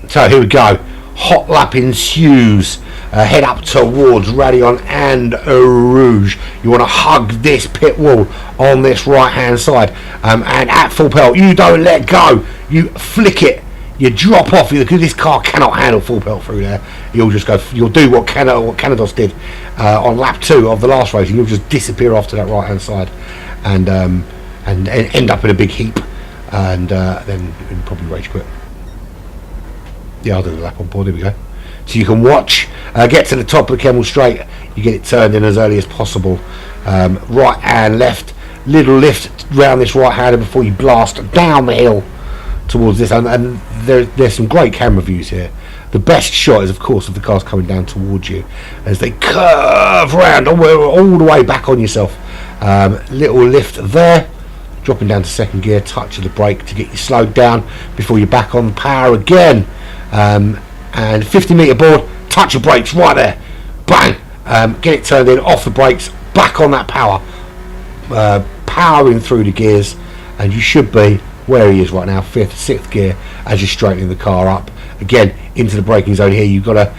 So here we go. Hot lap ensues. Head up towards Radion and Rouge. You want to hug this pit wall on this right hand side, and at full pelt you don't let go, you flick it, you drop off, because this car cannot handle full pelt through there. You'll just go, you'll do what Canados did on lap 2 of the last race, and you'll just disappear off to that right hand side and end up in a big heap, and then you'll probably rage quit. Yeah, I'll do the lap on board. Here we go. So you can watch, get to the top of the Kemmel Straight. You get it turned in as early as possible. Right and left, little lift round this right hander before you blast down the hill towards this. And there's some great camera views here. The best shot is, of course, of the cars coming down towards you as they curve round all the way back on yourself. Little lift there, dropping down to second gear, touch of the brake to get you slowed down before you're back on the power again. And 50 metre board, touch of brakes right there, bang, get it turned in, off the brakes, back on that power, powering through the gears, and you should be where he is right now, 5th, 6th gear, as you're straightening the car up again into the braking zone. Here you've got a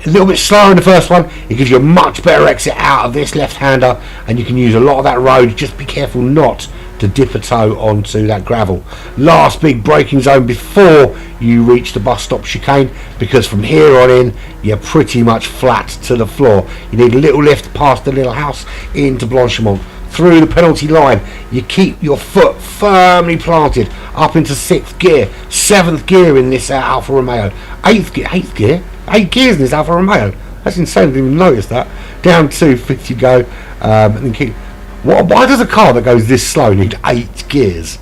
little bit slower in the first one. It gives you a much better exit out of this left-hander, and you can use a lot of that road. Just be careful not to dip a toe onto that gravel. Last big braking zone before you reach the bus stop chicane, because from here on in you're pretty much flat to the floor. You need a little lift past the little house into Blanchimont, through the penalty line. You keep your foot firmly planted up into 6th gear, 7th gear in this Alfa Romeo, 8th gear, 8 gears in this Alfa Romeo. That's insane, I didn't even notice that. Down to 5th you go, and then keep. Why does a car that goes this slow need 8 gears?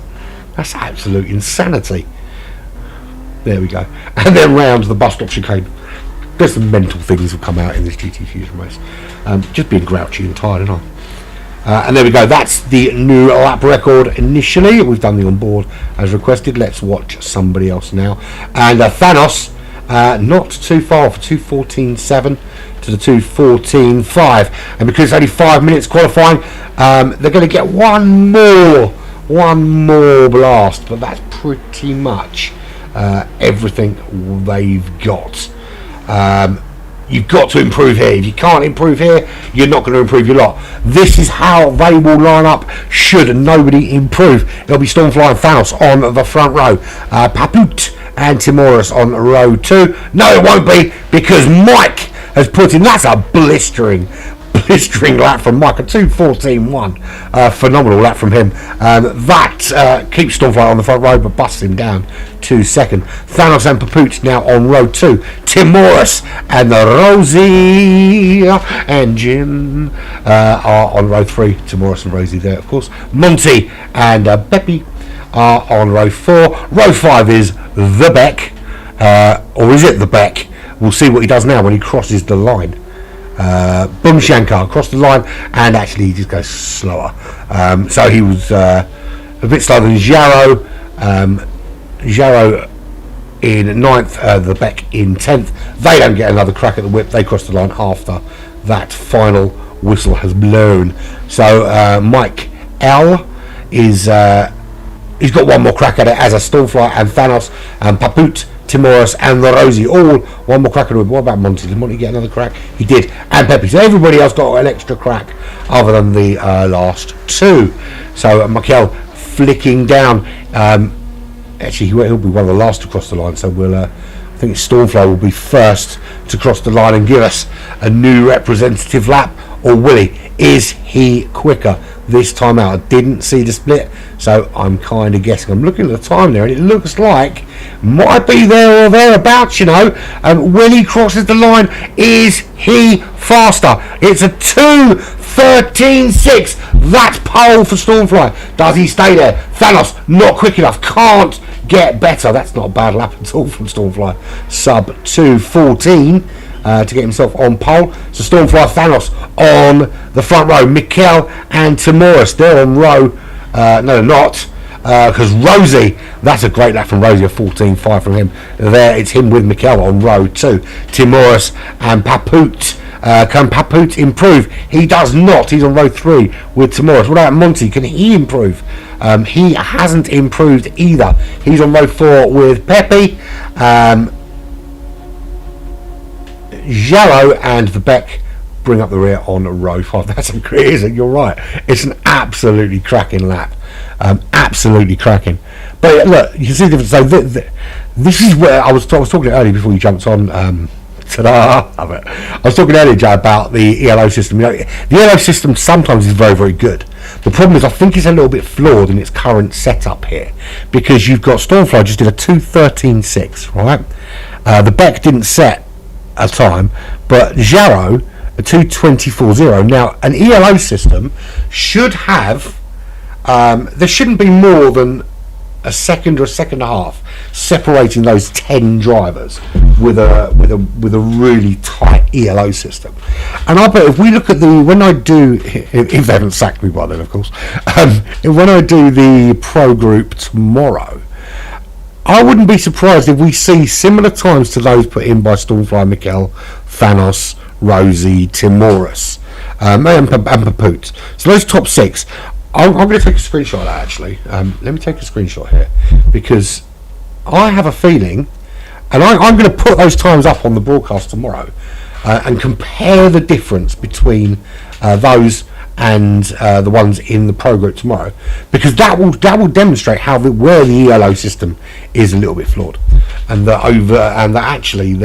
That's absolute insanity. There we go. And then round the bus stop chicane. There's some mental things that come out in this GTFusion race. Just being grouchy and tired, aren't I? And there we go. That's the new lap record initially. We've done the onboard as requested. Let's watch somebody else now. And Thanos, not too far off, 2:14.7 to the 2:14.5, and because it's only 5 minutes qualifying, they're going to get one more blast, but that's pretty much everything they've got. you've got to improve here. If you can't improve here, you're not going to improve your lot. This is how they will line up should nobody improve. It'll be Stormfly and Thanos on the front row. Paput and Timoris on row 2. No, it won't be, because Mike has put in, that's a blistering lap from Mike, a 2:14.1. Phenomenal lap from him. That keeps Stormfly on the front row, but busts him down to second. Thanos and Paput now on row 2. Timoris and Rosie and Jim are on row 3. Timoris and Rosie there, of course. Monty and Beppy are on row 4. Row 5 is the Beck, or is it the Beck? We'll see what he does now when he crosses the line. Boom Shankar crossed the line, and actually he just goes slower. So he was a bit slower than Jarro. Jarro in 9th, the Beck in 10th. They don't get another crack at the whip. They cross the line after that final whistle has blown. So Mike L is he's got one more crack at it, as a Stormfly and Thanos and Paput, Timoris and the Rosie all one more crack at it. What about Monty? Did Monty get another crack? He did. And Pepe. So everybody else got an extra crack other than the last 2. So Mikel flicking down. Actually, he'll be one of the last to cross the line. So we'll. I think Stormfly will be first to cross the line and give us a new representative lap. Or will he? Is he quicker this time out? I didn't see the split, so I'm kind of guessing. I'm looking at the time there, and it looks like might be there or thereabouts, you know. When he crosses the line, is he faster? It's a 2:13.6. That's pole for Stormfly. Does he stay there? Thanos not quick enough. Can't get better. That's not a bad lap at all from Stormfly. Sub 2:14. To get himself on pole. So Stormfly, Thanos on the front row. Mikel and Timoris, they're on row. No, they're not. Because Rosie, that's a great lap from Rosie, a 14.5 from him. There, it's him with Mikel on row 2. Timoris and Paput. Can Paput improve? He does not. He's on row 3 with Timoris. What about Monty? Can he improve? He hasn't improved either. He's on row 4 with Pepe. Jarro and the Beck bring up the rear on row 5. That's a great, you're right. It's an absolutely cracking lap. Absolutely cracking. But look, you can see the difference. So this is where I was talking earlier before you jumped on. Ta-da! I was talking earlier, Joe, about the ELO system. You know, the ELO system sometimes is very, very good. The problem is I think it's a little bit flawed in its current setup here, because you've got Stormfly just did a 2:13.6, right? The Beck didn't set a time, but Jarro a 2:24.0. Now an ELO system should have there shouldn't be more than a second or a second and a half separating those 10 drivers with a really tight ELO system. And I bet if we look at when I do, if they haven't sacked me by then, of course, when I do the pro group tomorrow, I wouldn't be surprised if we see similar times to those put in by Stormfly, Mikel, Thanos, Rosie, Timoris, and Paput. So those top 6. I'm going to take a screenshot of that, actually. Let me take a screenshot here, because I have a feeling, and I'm going to put those times up on the broadcast tomorrow and compare the difference between those and the ones in the pro group tomorrow, because that will demonstrate where the ELO system is a little bit flawed, and that actually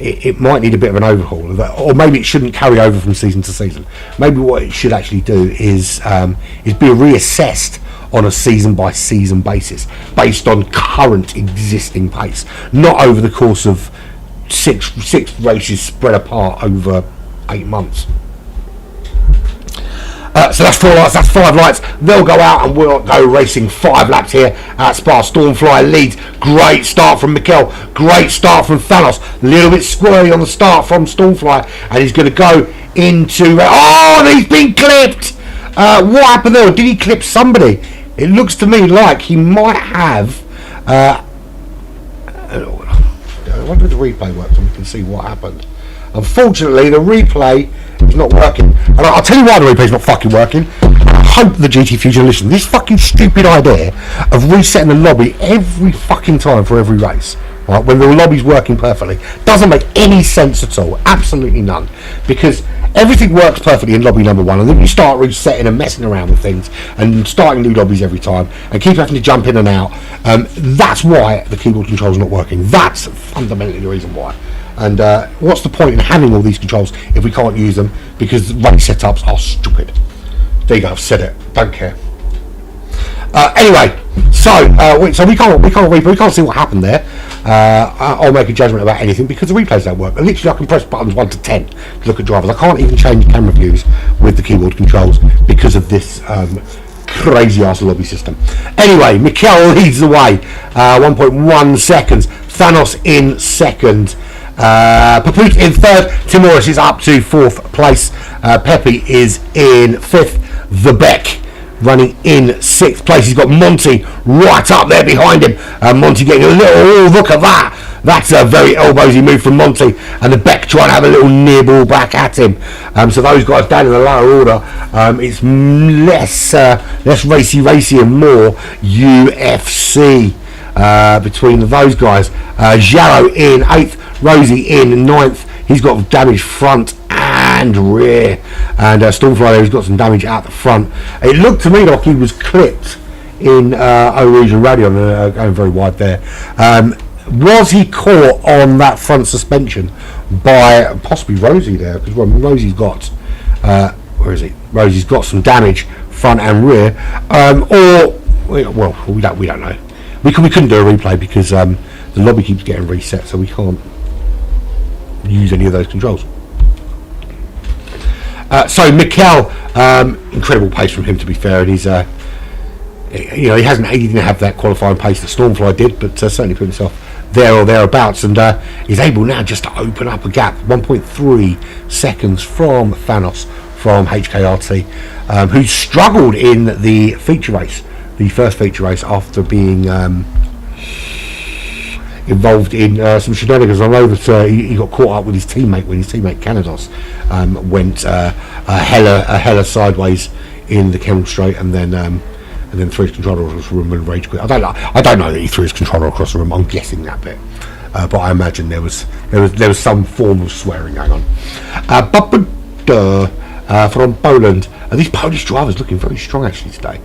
it might need a bit of an overhaul, or maybe it shouldn't carry over from season to season. Maybe what it should actually do is be reassessed on a season by season basis, based on current existing pace, not over the course of six races spread apart over 8 months. So that's 4 lights, that's 5 lights. They'll go out and we'll go racing 5 laps here at Spa. Stormfly leads. Great start from Mikel. Great start from Thanos. A little bit squirrely on the start from Stormfly. And he's going to go into... Oh, he's been clipped! What happened there? Did he clip somebody? It looks to me like he might have... I wonder if the replay works and we can see what happened. Unfortunately, the replay is not working. And I'll tell you why the replay is not fucking working. I hope the GTFusion listen. This fucking stupid idea of resetting the lobby every fucking time for every race, right, when the lobby's working perfectly. Doesn't make any sense at all, absolutely none, because everything works perfectly in lobby number 1, and then you start resetting and messing around with things and starting new lobbies every time and keep having to jump in and out. That's why the keyboard controls are not working. That's fundamentally the reason why. And what's the point in having all these controls if we can't use them, because race setups are stupid. There you go, I've said it, don't care. Anyway, so we can't see what happened there. I'll make a judgment about anything because the replays don't work. Literally, I can press buttons 1 to 10 to look at drivers. I can't even change camera views with the keyboard controls because of this crazy ass lobby system. Anyway, Mikel leads the way, 1.1 seconds. Thanos in second. Paput in third. Tim Morris is up to 4th place. Pepe is in 5th. The Beck running in 6th place. He's got Monty right up there behind him. Monty getting a little, look at that. That's a very elbowsy move from Monty. And the Beck trying to have a little near ball back at him. So those guys down in the lower order, it's less racy and more UFC between those guys. Jarro in 8th. Rosie in 9th. He's got damage front and rear, and Stormfly, he's got some damage at the front. It looked to me like he was clipped in O'Regan Radio, going very wide there. Was he caught on that front suspension by possibly Rosie there? Because Rosie's got where is he? Rosie's got some damage front and rear, we don't know. We couldn't do a replay because the lobby keeps getting reset, so we can't use any of those controls. So Mikel, incredible pace from him, to be fair, and he's he didn't have that qualifying pace that Stormfly did, but certainly put himself there or thereabouts, and he's able now just to open up a gap, 1.3 seconds from Thanos from HKRT, who struggled in the feature race, the first feature race, after being involved in some shenanigans. I know that he got caught up with his teammate when his teammate Canados went a hella sideways in the Kennel Straight, and then threw his controller across the room and rage quit. I don't know that he threw his controller across the room. I'm guessing that bit, but I imagine there was some form of swearing going on. From Poland, these Polish drivers looking very strong actually today.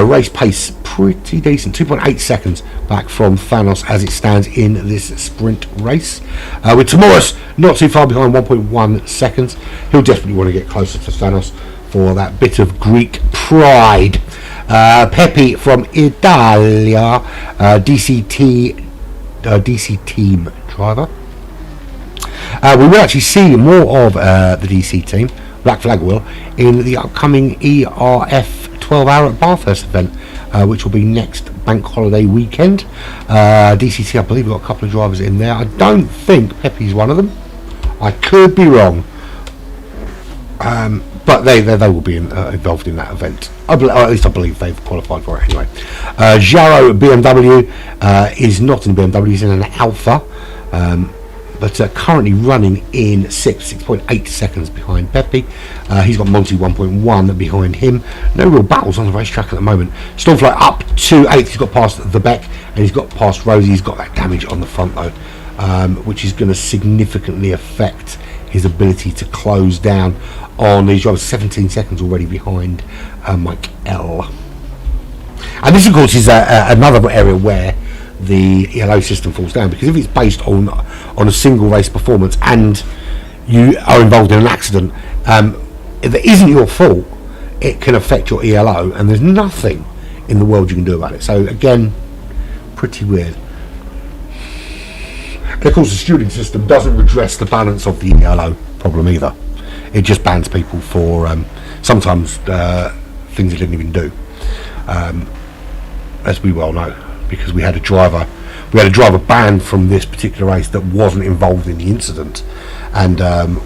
Race pace pretty decent, 2.8 seconds back from Thanos as it stands in this sprint race, with Timoris not too far behind, 1.1 seconds. He'll definitely want to get closer to Thanos for that bit of Greek pride. Pepe from Italia, DC team driver. We will actually see more of the DC team, Black Flag will, in the upcoming ERF 12-hour at Bathurst event, which will be next bank holiday weekend. DCT, I believe we've got a couple of drivers in there. I don't think Pepe's one of them. I could be wrong. But they will be involved in that event. Or at least I believe they've qualified for it anyway. Jarro BMW is not in BMW, he's in an Alpha, but currently running in 6.8 seconds behind Pepe. He's got Monty 1.1 behind him. No real battles on the racetrack at the moment. Stormfly up to 8th. He's got past the Beck, and he's got past Rosie. He's got that damage on the front though, which is going to significantly affect his ability to close down on these drivers. 17 seconds already behind Mike L. And this of course is another area where the ELO system falls down, because if it's based on a single race performance and you are involved in an accident, if it isn't your fault, it can affect your ELO, and there's nothing in the world you can do about it. So again, pretty weird. And of course the stewarding system doesn't redress the balance of the ELO problem either. It just bans people for sometimes things they didn't even do, as we well know, because we had a driver banned from this particular race that wasn't involved in the incident, and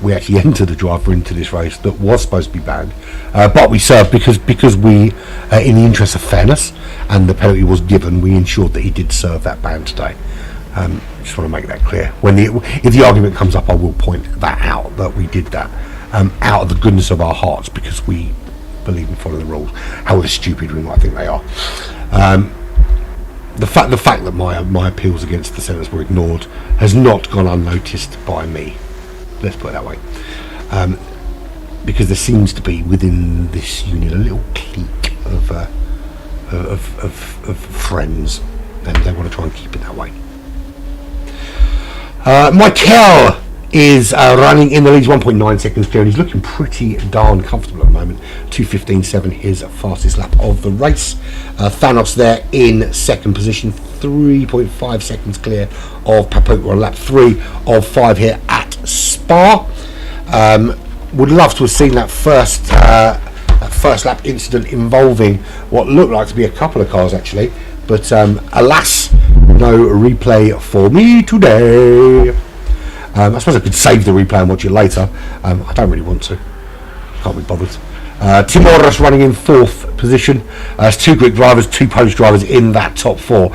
we actually entered a driver into this race that was supposed to be banned, but we served because we, in the interest of fairness, and the penalty was given, we ensured that he did serve that ban today. Just want to make that clear. If the argument comes up, I will point that out, that we did that out of the goodness of our hearts, because we believe in following the rules, however stupid we might think they are. the fact that my appeals against the sentence were ignored has not gone unnoticed by me. Let's put it that way. Because there seems to be within this unit a little clique of friends, and they want to try and keep it that way. Michael is running in the lead, 1.9 seconds clear, and he's looking pretty darn comfortable at the moment. 2:15.7, his fastest lap of the race. Thanos there in second position, 3.5 seconds clear of Paput. We're on lap 3 of 5 here at Spa. Would love to have seen that first lap incident involving what looked like to be a couple of cars actually, but alas, no replay for me today. I suppose I could save the replay and watch it later. I don't really want to. Can't be bothered. Timoras running in 4th position. It's 2 quick drivers, 2 Polish drivers in that top 4.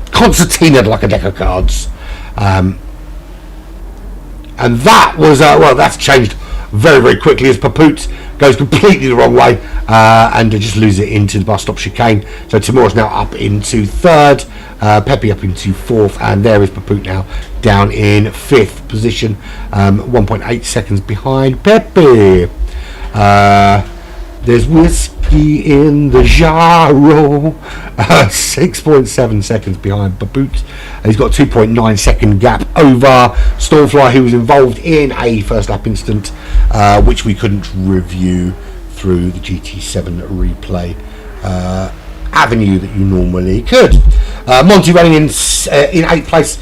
Concertina like a deck of cards. And that was, well, that's changed very, very quickly as Paput goes completely the wrong way and just loses it into the bus stop chicane. So Timoras now up into 3rd, Pepe up into 4th, and there is Paput now down in 5th position, 1.8 seconds behind Pepe. There's whiskey in the jarro. 6.7 seconds behind Paput. He's got a 2.9 second gap over Stormfly, who was involved in a first lap incident, which we couldn't review through the GT7 replay avenue that you normally could. Monty running in 8th place,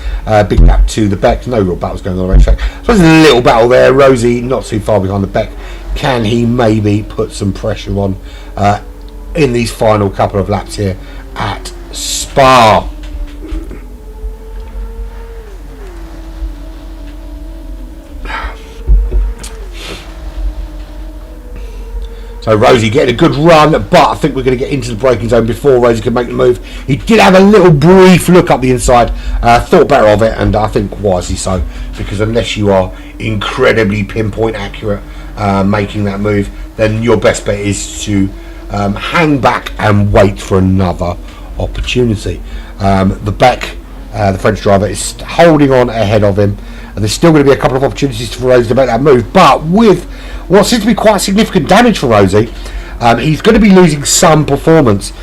big lap to the Beck. No real battles going on the racetrack. So there's a little battle there. Rosie not too far behind the Beck. Can he maybe put some pressure on in these final couple of laps here at Spa? So Rosie getting a good run, but I think we're going to get into the braking zone before Rosie can make the move. He did have a little brief look up the inside, thought better of it, and I think wisely so, because unless you are incredibly pinpoint accurate making that move, then your best bet is to hang back and wait for another opportunity. The Beck, the French driver, is holding on ahead of him, and there's still going to be a couple of opportunities for Rosie to make that move, but with what seems to be quite significant damage for Rosie, he's going to be losing some performance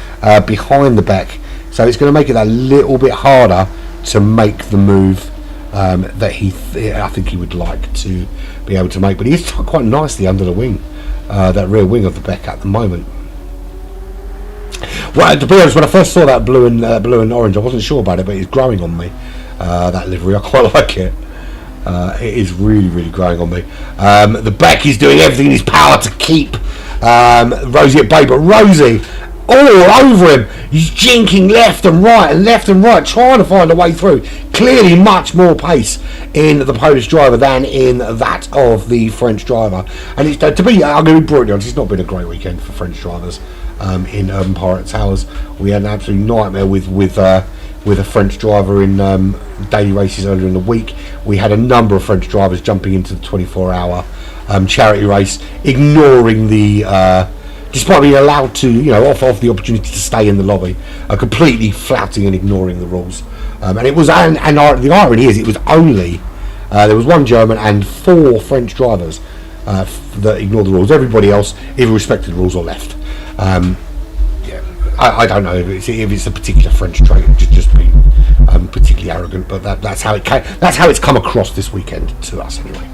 behind the Beck, so it's going to make it a little bit harder to make the move that I think he would like to be able to make. But he is quite nicely under the wing, that rear wing of the Beck at the moment. Well, to be honest, when I first saw that blue and orange, I wasn't sure about it, but it's growing on me. That livery, I quite like it. It is really, really growing on me. The Beck is doing everything in his power to keep Rosie at bay, but Rosie all over him. He's jinking left and right, trying to find a way through. Clearly much more pace in the Polish driver than in that of the French driver. And it's, I'm going to be brutally honest, it's not been a great weekend for French drivers in Urban Pirate Towers. We had an absolute nightmare with a French driver in daily races earlier in the week. We had a number of French drivers jumping into the 24-hour charity race, ignoring the despite being allowed to, off the opportunity to stay in the lobby, completely flouting and ignoring the rules. And it was, and the irony is, it was only there was one German and 4 French drivers that ignored the rules. Everybody else either respected the rules or left. I don't know if it's a particular French trait, just being particularly arrogant, but that's how it's come across this weekend to us anyway.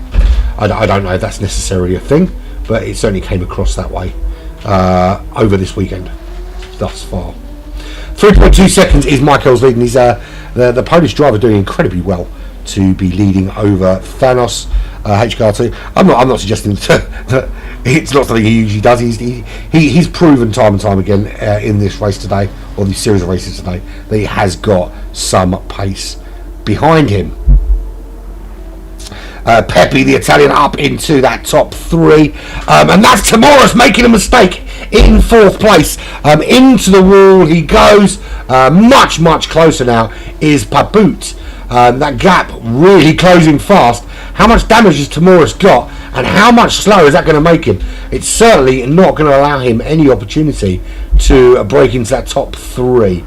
I don't know if that's necessarily a thing, but it certainly came across that way over this weekend thus far. 3.2 seconds is Michael's lead, and he's the Polish driver doing incredibly well to be leading over Thanos HKR2. I'm not suggesting that it's not something he usually does. He's proven time and time again in this race today, or this series of races today, that he has got some pace behind him. Pepe, the Italian, up into that top 3, and that's Timoras making a mistake in 4th place. Into the wall he goes. Much closer now is Paput. That gap really closing fast. How much damage has Tamura's got, and how much slower is that going to make him? It's certainly not going to allow him any opportunity to break into that top 3,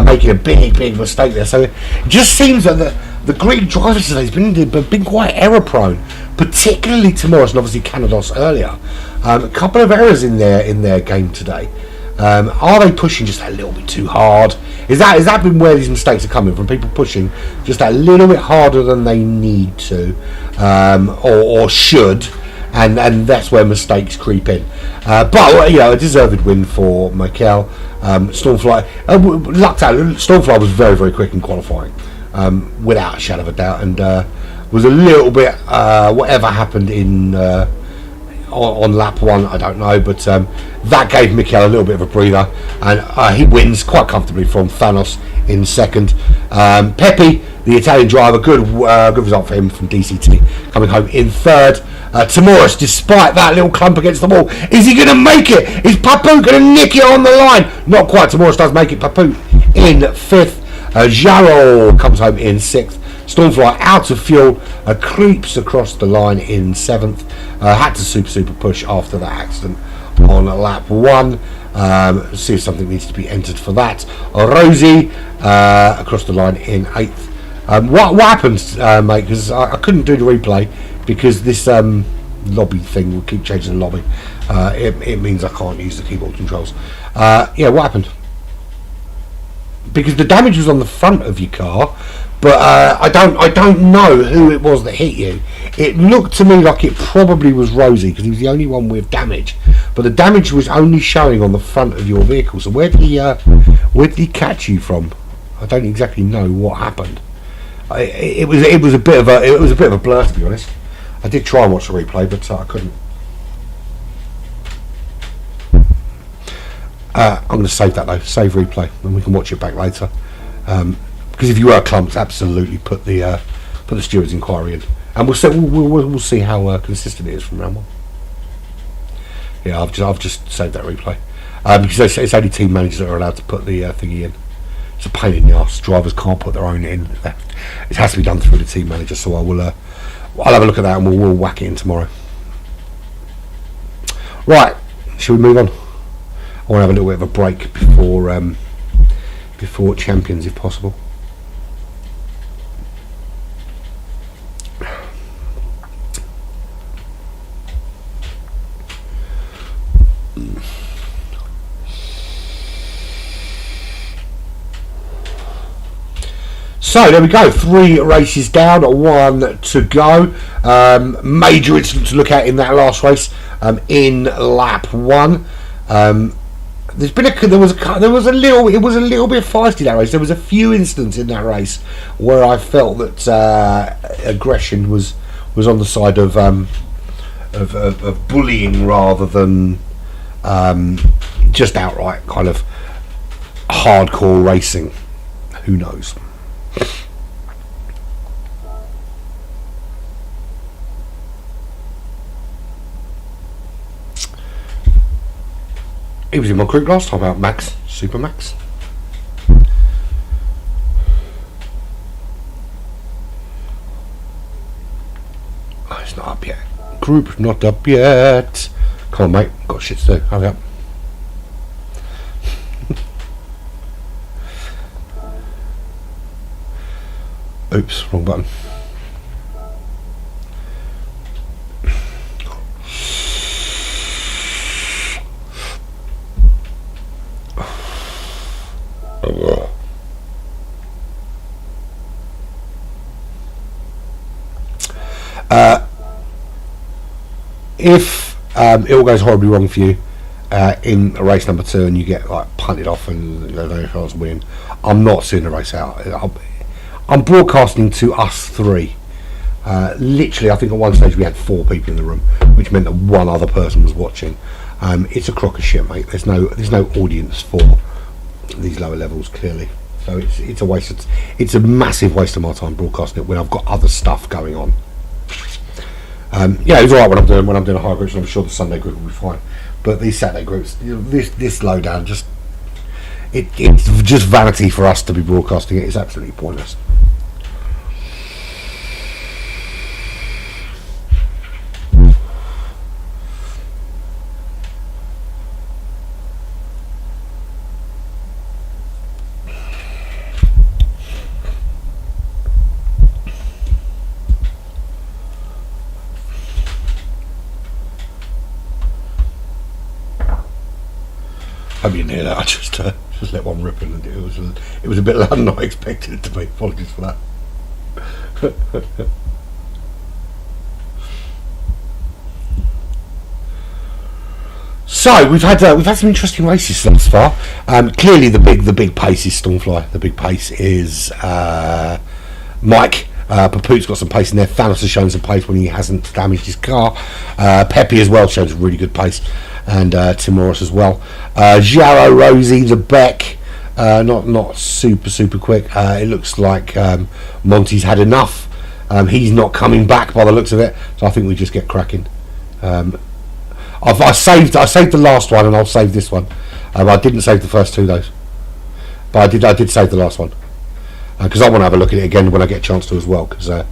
making a big mistake there. So it just seems that the Greek drivers today has been quite error prone, particularly Tamura and obviously Canados earlier. A couple of errors in their game today. Are they pushing just a little bit too hard? Is that been where these mistakes are coming from? People pushing just a little bit harder than they need to, or should, and that's where mistakes creep in. But a deserved win for Michael. Stormfly lucked out. Stormfly was very quick in qualifying, without a shadow of a doubt, and was a little bit whatever happened in. On lap 1, I don't know, but that gave Mikel a little bit of a breather, and he wins quite comfortably from Thanos in second. Pepe, the Italian driver, good result for him from DCT, coming home in third. Tamuras, despite that little clump against the wall, is he going to make it? Is Papu going to nick it on the line? Not quite. Tamuras does make it. Papu in fifth. Jarro comes home in sixth. Stormfly out of fuel, creeps across the line in seventh. Had to super push after that accident on lap 1. See if something needs to be entered for that. Rosie across the line in 8th. What happened, mate? Because I couldn't do the replay because this lobby thing will keep changing the lobby. It means I can't use the keyboard controls. What happened? Because the damage was on the front of your car, but I don't know who it was that hit you. It looked to me like it probably was Rosie because he was the only one with damage, but the damage was only showing on the front of your vehicle. So where did he catch you from? I don't exactly know what happened. It was a bit of a blur, to be honest. I did try and watch the replay, but I couldn't. I'm going to save that though. Save replay, and we can watch it back later. Because if you are clumped, absolutely put the steward's inquiry in, and we'll see how consistent it is from round 1. Yeah, I've just saved that replay because it's only team managers that are allowed to put the thingy in. It's a pain in the arse. Drivers can't put their own in. It has to be done through the team manager. So I'll have a look at that and we'll whack it in tomorrow. Right, shall we move on? I want to have a little bit of a break before champions, if possible. So there we go, 3 races down, 1 to go. Major incident to look at in that last race, in lap 1. It was a little bit feisty, that race. There was a few incidents in that race where I felt that aggression was on the side of bullying rather than just outright kind of hardcore racing. Who knows? He was in my group last time out, Max, Super Max. Oh, it's not up yet. Group not up yet. Come on, mate, got shit to do. Hurry up. Oops, wrong button. If it all goes horribly wrong for you in race number 2 and you get like punted off and no chance of winning, I'm not seeing the race out. I'm broadcasting to us 3. Literally, I think at one stage we had 4 people in the room, which meant that 1 other person was watching. It's a crock of shit, mate. There's no audience for these lower levels, clearly. So it's a waste. It's a massive waste of my time broadcasting it when I've got other stuff going on. It's alright when I'm doing a high groups, and I'm sure the Sunday group will be fine. But these Saturday groups, this lowdown, it's just vanity for us to be broadcasting it. It's absolutely pointless. Hope you didn't hear that. I just let one rip, and it was a bit louder than I expected it to be. Apologies for that. So we've had some interesting races thus far. Clearly, the big pace is Stormfly. The big pace is Mike. Paput's got some pace in there. Thanos has shown some pace when he hasn't damaged his car. Pepe as well shows really good pace, and Tim Morris as well. Giaro, Rosie, the Beck, not super quick. It looks like Monty's had enough. He's not coming back by the looks of it, so I think we just get cracking. I saved the last one, and I'll save this one. I didn't save the first two though, but I did save the last one because I want to have a look at it again when I get a chance to as well. Because I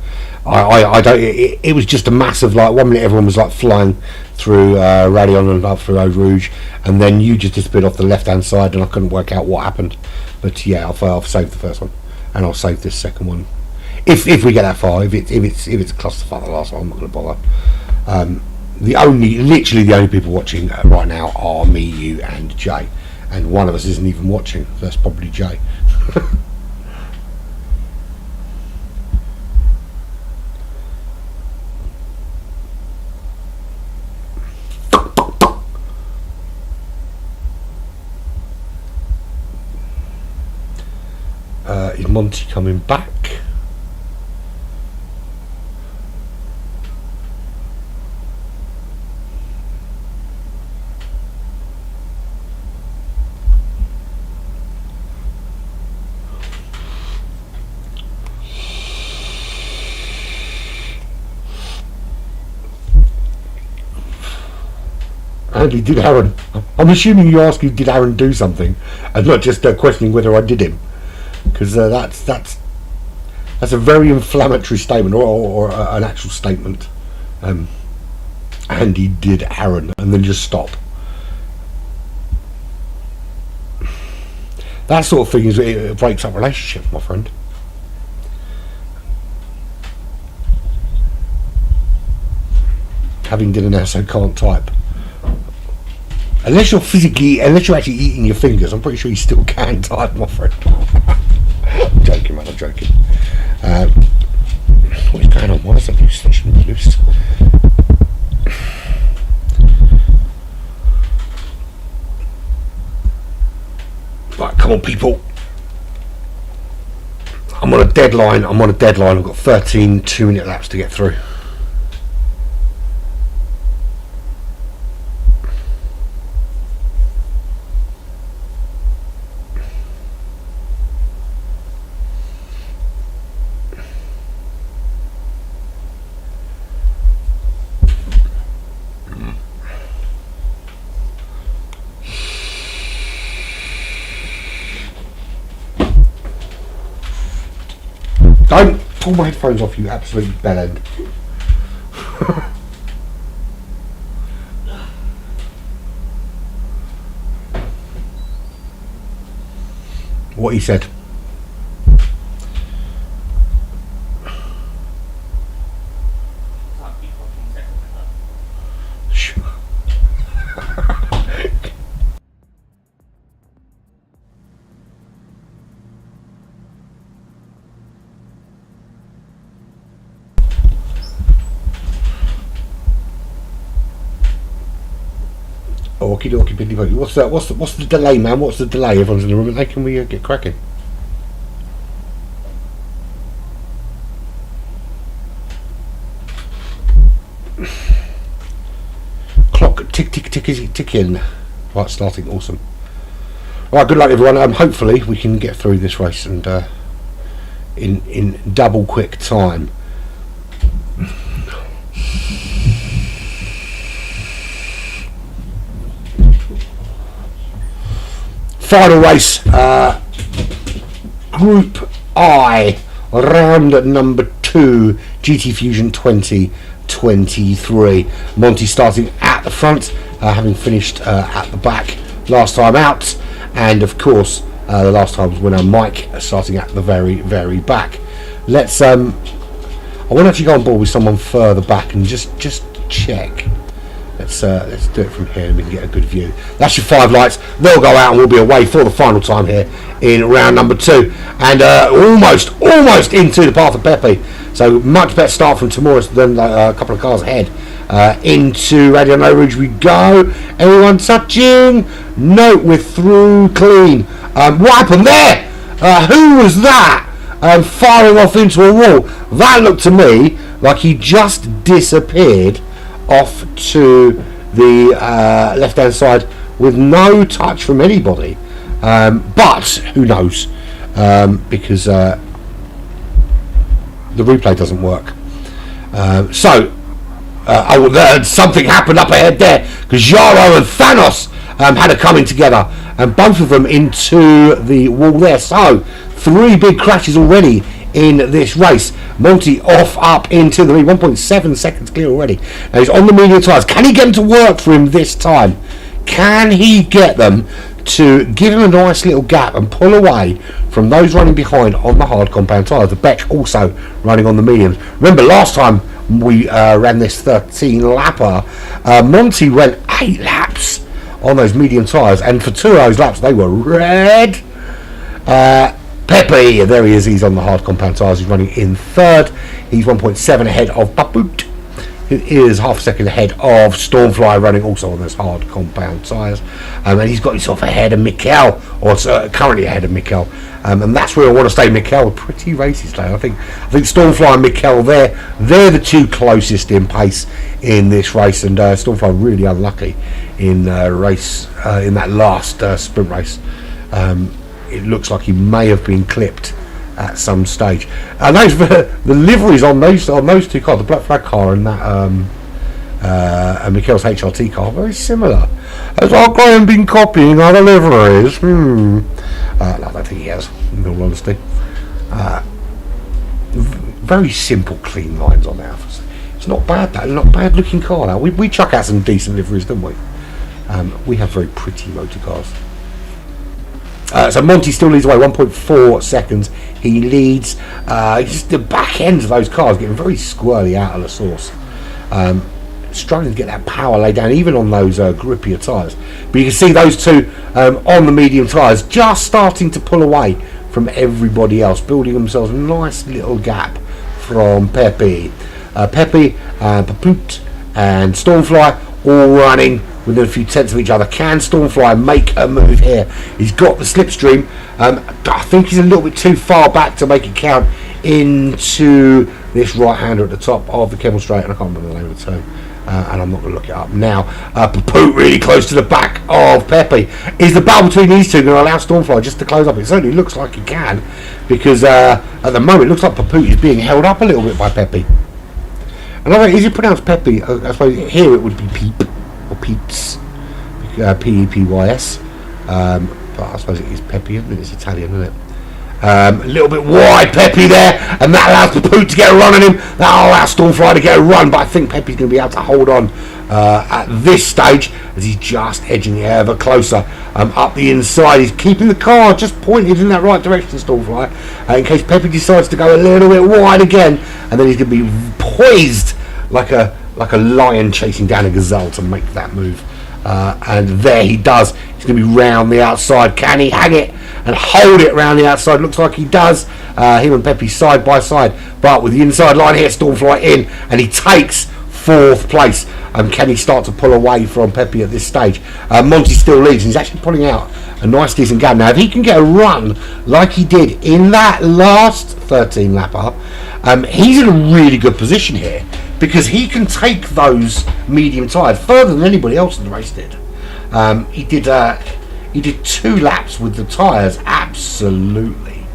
don't. It was just a massive, like, 1 minute everyone was like flying through Radion and up through Eau Rouge, and then you just disappeared off the left hand side, and I couldn't work out what happened. But yeah, I've saved the first one, and I'll save this second one if we get that far. If it's a clusterfuck, the last one, I'm not going to bother. Literally the only people watching right now are me, you, and Jay, and one of us isn't even watching. So that's probably Jay. Is Monty coming back? Andy, did Aaron? I'm assuming you ask you did Aaron do something, and not just questioning whether I did him, because that's a very inflammatory statement, or an actual statement. Andy did Aaron, and then just stop. That sort of thing it breaks up relationships, my friend. Having dinner now, so can't type. Unless you're actually eating your fingers, I'm pretty sure you still can type, my friend. I'm joking, man, I'm joking. What is going on? Why is that loose? That shouldn't be loose. Right, come on, people. I'm on a deadline. I've got 13 2-minute laps to get through. Don't pull my headphones off, you absolute bellend. What he said. Okie dokie, piddy pokey. What's the delay, man? What's the delay? Everyone's in the room. Can we get cracking? Clock ticking. Right, starting. Awesome. Right, good luck, everyone. Hopefully we can get through this race and in double quick time. Final race, Group I, round number 2, GTFusion 2023. Monty starting at the front, having finished at the back last time out, and of course the last time's winner Mike starting at the very back. Let's I want to actually go on board with someone further back and just check Let's do it from here and we can get a good view. That's your 5 lights. They'll go out and we'll be away for the final time here in round number 2. And almost into the path of Pepe. So much better start from Timorous than a couple of cars ahead. Into Radio No Rouge we go. Everyone touching. No, we're through clean. What happened there? Who was that? Firing off into a wall. That looked to me like he just disappeared off to the left hand side with no touch from anybody, but who knows, because the replay doesn't work. Something happened up ahead there because Yaro and Thanos had a coming together, and both of them into the wall there. So 3 big crashes already in this race. Monty off up into the lead, 1.7 seconds clear already. Now he's on the medium tyres. Can he get them to work for him this time? Can he get them to give him a nice little gap and pull away from those running behind on the hard compound tyres? The Beck also running on the mediums. Remember last time we ran this 13 lapper, Monty went 8 laps on those medium tyres, and for 2 of those laps they were red. Pepe, there he is, he's on the hard compound tyres, he's running in 3rd. He's 1.7 ahead of Paput, who is half a second ahead of Stormfly, running also on those hard compound tyres. And he's got himself ahead of Mikel, or currently ahead of Mikel. And that's where I want to stay. Mikel, pretty races today. I think Stormfly and Mikel, they're the 2 closest in pace in this race. And Stormfly really unlucky in in that last sprint race. It looks like he may have been clipped at some stage. And the liveries on those 2 cars, the Black Flag car and that and Mikel's HRT car, very similar. Has our Graham been copying other liveries? No, I don't think he has, in all honesty. Very simple, clean lines on there. It's not bad, that. Not bad looking car now. We chuck out some decent liveries, don't we? We have very pretty motor cars. So Monty still leads away, 1.4 seconds. He leads. Just the back ends of those cars getting very squirrely out of the source. Struggling to get that power laid down, even on those grippier tyres. But you can see those 2 on the medium tyres just starting to pull away from everybody else, building themselves a nice little gap from Pepe. Pepe, Paput and Stormfly all running within a few tenths of each other. Can Stormfly make a move here? He's got the slipstream. I think he's a little bit too far back to make it count into this right-hander at the top of the Kemmel Straight, and I can't remember the name of the turn, and I'm not going to look it up now. Paput really close to the back of Pepe. Is the battle between these 2 going to allow Stormfly just to close up? It certainly looks like he can, because at the moment it looks like Paput is being held up a little bit by Pepe. Another, is it pronounced Pepe? I suppose here it would be Peep. Or Peeps, P-E-P-Y-S, but I suppose it is Pepe, isn't it? It's Italian, isn't it? A little bit wide, Pepe there, and that allows Paput to get a run on him. That allows Stormfly to get a run, but I think Pepe's going to be able to hold on at this stage as he's just edging ever closer up the inside. He's keeping the car just pointed in that right direction, Stormfly, in case Pepe decides to go a little bit wide again, and then he's going to be poised like a lion chasing down a gazelle to make that move. And there he does. He's going to be round the outside. Can he hang it and hold it round the outside? Looks like he does. Him and Pepe side by side, but with the inside line here, Stormfly in, and he takes 4th place. Can he start to pull away from Pepe at this stage? Monty still leads, and he's actually pulling out a nice decent gap. Now if he can get a run like he did in that last 13 lapper, he's in a really good position here, because he can take those medium tyres further than anybody else in the race did. He did 2 laps with the tyres absolutely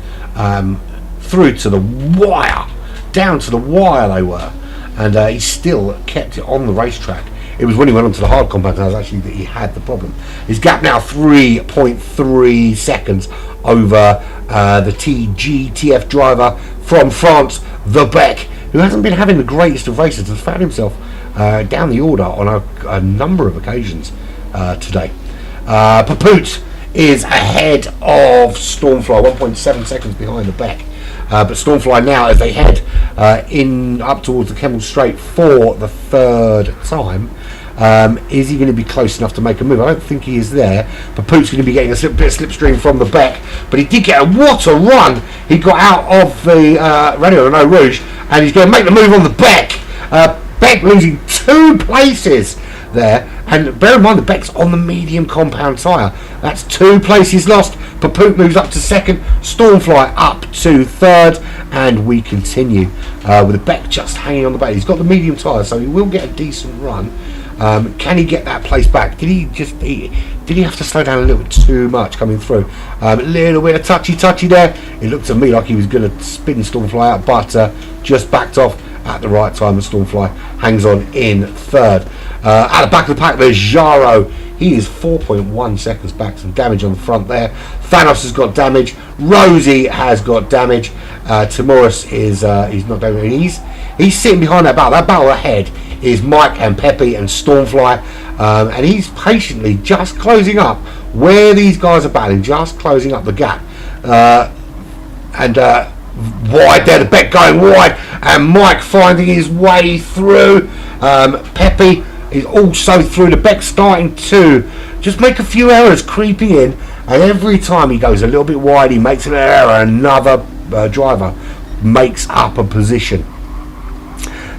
through to the wire, down to the wire they were, and he still kept it on the racetrack. It was when he went onto the hard compound tyres actually that he had the problem. His gap now 3.3 seconds over the GTF driver from France, the Beck, who hasn't been having the greatest of races, has found himself down the order on a number of occasions today. Paput is ahead of Stormfly, 1.7 seconds behind the Beck. But Stormfly now, as they head in up towards the Kemmel Straight for the 3rd time, Is he going to be close enough to make a move? I don't think he is there. Paput's going to be getting a bit of slipstream from the Beck, but he did get what a run he got out of the Radio on Eau Rouge, and he's going to make the move on the Beck. Beck losing 2 places there, and bear in mind the Beck's on the medium compound tyre. That's 2 places lost. Paput moves up to 2nd, Stormfly up to 3rd, and we continue with the Beck just hanging on the back. He's got the medium tyre, so he will get a decent run. Can he get that place back? Did he have to slow down a little bit too much coming through? A little bit of touchy there. It looked to me like he was going to spin Stormfly out, but just backed off at the right time, and Stormfly hangs on in 3rd. At the back of the pack there's Jaro. He is 4.1 seconds back. Some damage on the front there. Thanos has got damage. Rosie has got damage. Timoris is he's not doing it. He's sitting behind that battle. That battle ahead is Mike and Pepe and Stormfly, and he's patiently just closing up where these guys are battling, just closing up the gap. And wide there, the Beck going wide, and Mike finding his way through. Pepe is also through. The Beck starting to just make a few errors, creeping in, and every time he goes a little bit wide, he makes an error. Another driver makes up a position.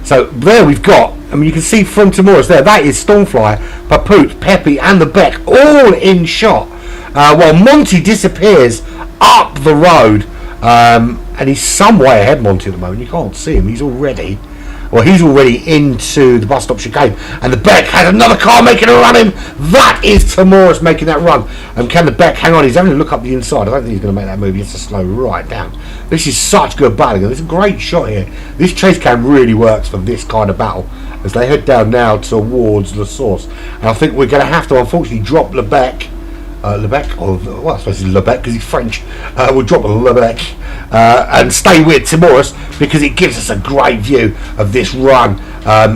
So there we've got, I mean, you can see from Timoris there, that is Stormfly, Paput, Pepe and the Beck all in shot, while Monty disappears up the road, and he's some way ahead, Monty, at the moment. You can't see him. He's already into the bus stop chicane, and the Beck has another car making a run in. That is Timoris making that run. Can the Beck hang on? He's having to look up the inside. I don't think he's going to make that move. He has to slow right down. This is such good battling. There's a great shot here. This chase cam really works for this kind of battle as they head down now towards the source. And I think we're going to have to unfortunately drop Lebec, well, I suppose it's Lebec because he's French. We'll drop Lebec and stay with Timoris because it gives us a great view of this run.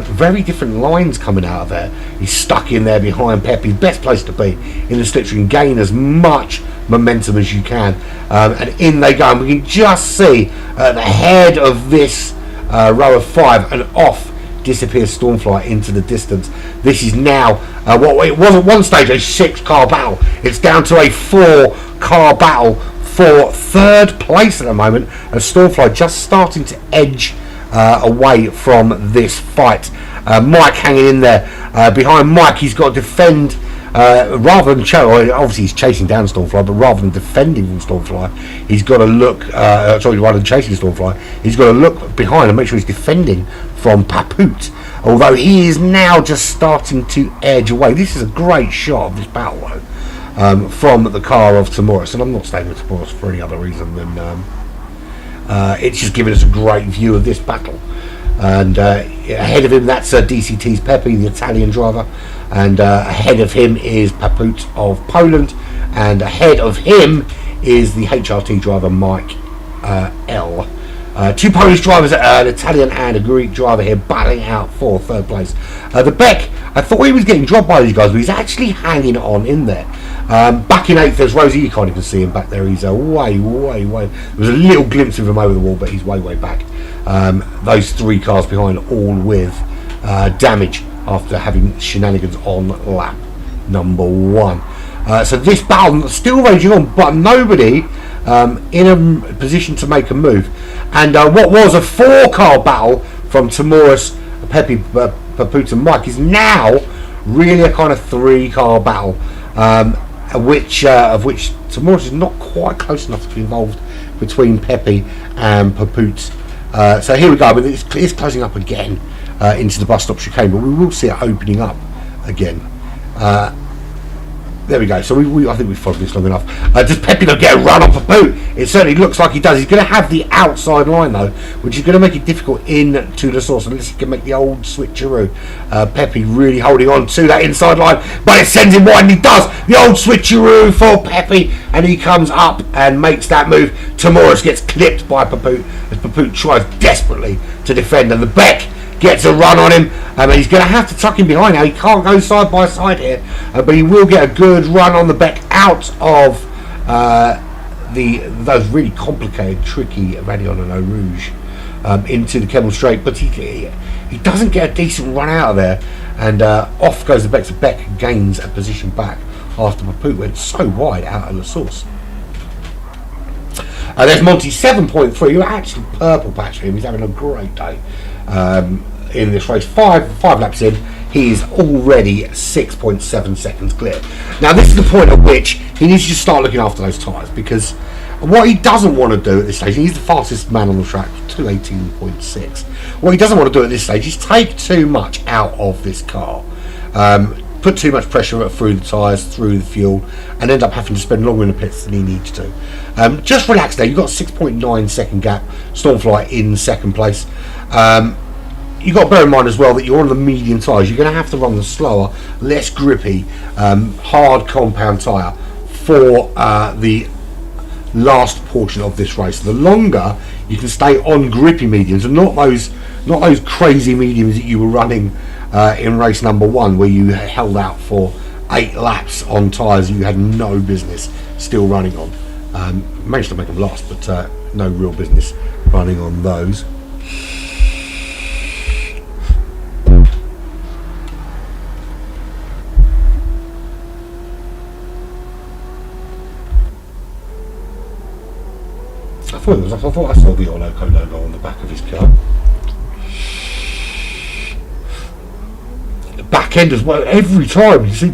Very different lines coming out of there. He's stuck in there behind Pepe. Best place to be in the slipstream. Gain as much momentum as you can, and in they go. And we can just see the head of this row of 5 and off disappears Stormfly into the distance. This is now what it was at one stage a 6-car battle. It's down to a 4-car battle for 3rd place at the moment, and Stormfly just starting to edge away from this fight. Mike hanging in there. Behind Mike, he's got to defend rather than obviously he's chasing down Stormfly, but rather than defending from Stormfly, he's got to look rather than chasing Stormfly, he's got to look behind and make sure he's defending from Paput, although he is now just starting to edge away. This is a great shot of this battle though, from the car of Timoris, and I'm not staying with Timoris for any other reason than it's just giving us a great view of this battle. And ahead of him, that's DCT's Pepe, the Italian driver, and ahead of him is Paput of Poland, and ahead of him is the HRT driver Mike L. 2 Polish drivers, an Italian and a Greek driver here battling out for 3rd place. The Beck, I thought he was getting dropped by these guys, but he's actually hanging on in there. Back in 8th, there's Rosie. You can't even see him back there. He's way. There was a little glimpse of him over the wall, but he's way back. Those 3 cars behind, all with damage after having shenanigans on lap number 1. So this battle still raging on, but nobody in a position to make a move. And what was a 4-car battle from Timoris, Pepe, Paput and Mike is now really a kind of 3-car battle, of which Timoris is not quite close enough to be involved between Pepe and Paput. So here we go. I mean, it's closing up again into the bus stop chicane, but we will see it opening up again. There we go. So I think we've followed this long enough. Does Pepe not get a run on Paput? It certainly looks like he does. He's going to have the outside line though, which is going to make it difficult into the source unless he can make the old switcheroo. Pepe really holding on to that inside line, but it sends him wide, and he does the old switcheroo for Pepe, and he comes up and makes that move. Timoris gets clipped by Paput as Paput tries desperately to defend, and the Beck gets a run on him, and he's going to have to tuck him behind now. He can't go side by side here, but he will get a good run on the Beck out of those really complicated, tricky Radion and Eau Rouge into the Kemmel Straight, but he doesn't get a decent run out of there. and off goes the Beck. So Beck gains a position back after Paput went so wide out of the source. There's Monty 7.3, who actually purple patch for him. He's having a great day in this race. Five laps in, he is already 6.7 seconds clear. Now this is the point at which he needs to start looking after those tyres, because what he doesn't want to do at this stage, he's the fastest man on the track, 2:18.6. What he doesn't want to do at this stage is take too much out of this car, put too much pressure through the tyres, through the fuel, and end up having to spend longer in the pits than he needs to. Just relax there. You've got a 6.9 second gap. Stormfly in second place. You've got to bear in mind as well that you're on the medium tyres. You're going to have to run the slower, less grippy, hard compound tyre for the last portion of this race. The longer you can stay on grippy mediums, and not those crazy mediums that you were running in race number 1, where you held out for 8 laps on tyres you had no business still running on. Managed to make them last, but no real business running on those. I thought I saw the Orloco logo on the back of his car. The back end as well, every time you see,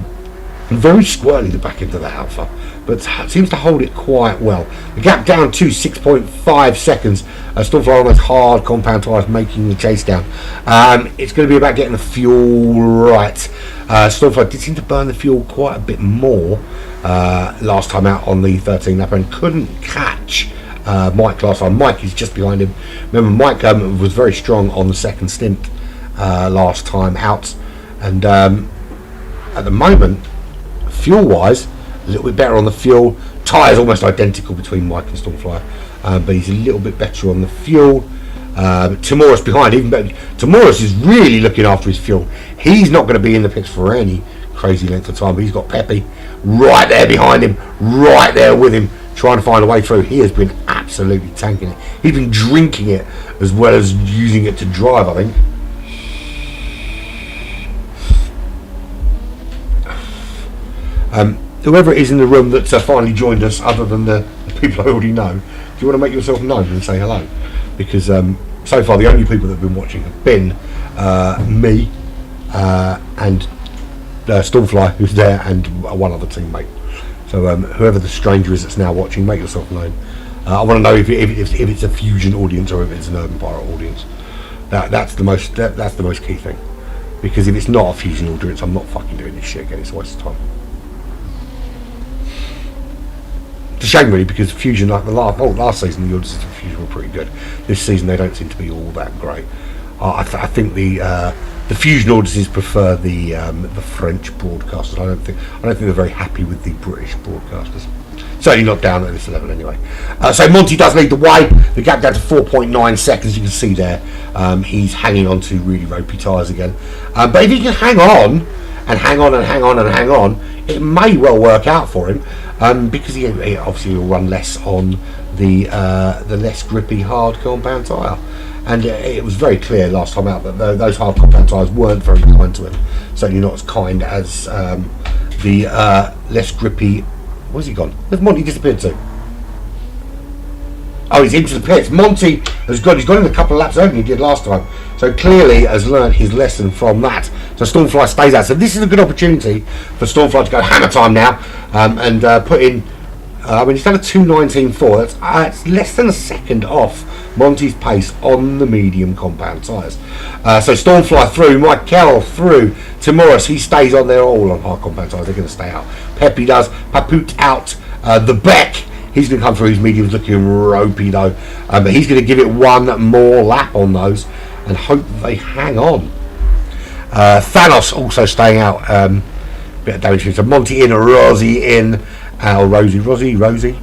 very squirrely the back end of that Alpha, but seems to hold it quite well. The gap down to 6.5 seconds. Stormfly on those hard compound tyres, making the chase down. It's going to be about getting the fuel right. Stormfly did seem to burn the fuel quite a bit more last time out on the 13 lap, and couldn't catch Mike last time. Mike is just behind him. Remember, Mike was very strong on the second stint last time out, and at the moment, fuel wise, a little bit better on the fuel. Tyres almost identical between Mike and Stormfly, but he's a little bit better on the fuel. Timoris behind, even better. Timoris is really looking after his fuel. He's not going to be in the pits for any crazy length of time, but he's got Pepe right there behind him, right there with him, trying to find a way through. He has been absolutely tanking it. He's been drinking it as well as using it to drive, I think. Whoever it is in the room that's finally joined us, other than the people I already know, do you want to make yourself known and say hello? Because so far the only people that have been watching have been me and Stormfly, who's there, and one other teammate. So whoever the stranger is that's now watching, make yourself known. I want to know if it's a Fusion audience or if it's an Urban Pirate audience. That's the most key thing. Because if it's not a Fusion audience, I'm not fucking doing this shit again. It's a waste of time. It's a shame really, because Fusion, like last season, the audiences for Fusion were pretty good. This season they don't seem to be all that great. I think the Fusion audiences prefer the French broadcasters. I don't think they're very happy with the British broadcasters. Certainly not down at this level anyway. So Monty does lead the way. The gap down to 4.9 seconds. You can see there. He's hanging on to really ropey tyres again. But if he can hang on and hang on and hang on and hang on, it may well work out for him. Because he obviously will run less on the less grippy hard compound tyre. And it was very clear last time out that those hard compound tyres weren't very kind to him. Certainly not as kind as the less grippy. Where's he gone? Where's Monty disappeared to? Oh, he's into the pits. Monty he's gone in a couple of laps over than he did last time. So clearly has learnt his lesson from that. So Stormfly stays out. So this is a good opportunity for Stormfly to go hammer time now and put in. He's done a 2:19.4. That's less than a second off Monty's pace on the medium compound tyres. So Stormfly through, Michael through, Timoris, he stays on there all on hard compound tyres. They're going to stay out. Pepe does. Paput out. The Beck, he's going to come through his mediums looking ropey though. But he's going to give it one more lap on those and hope they hang on. Thanos also staying out. Bit of damage. So Monty in, Rosie in. Rosie.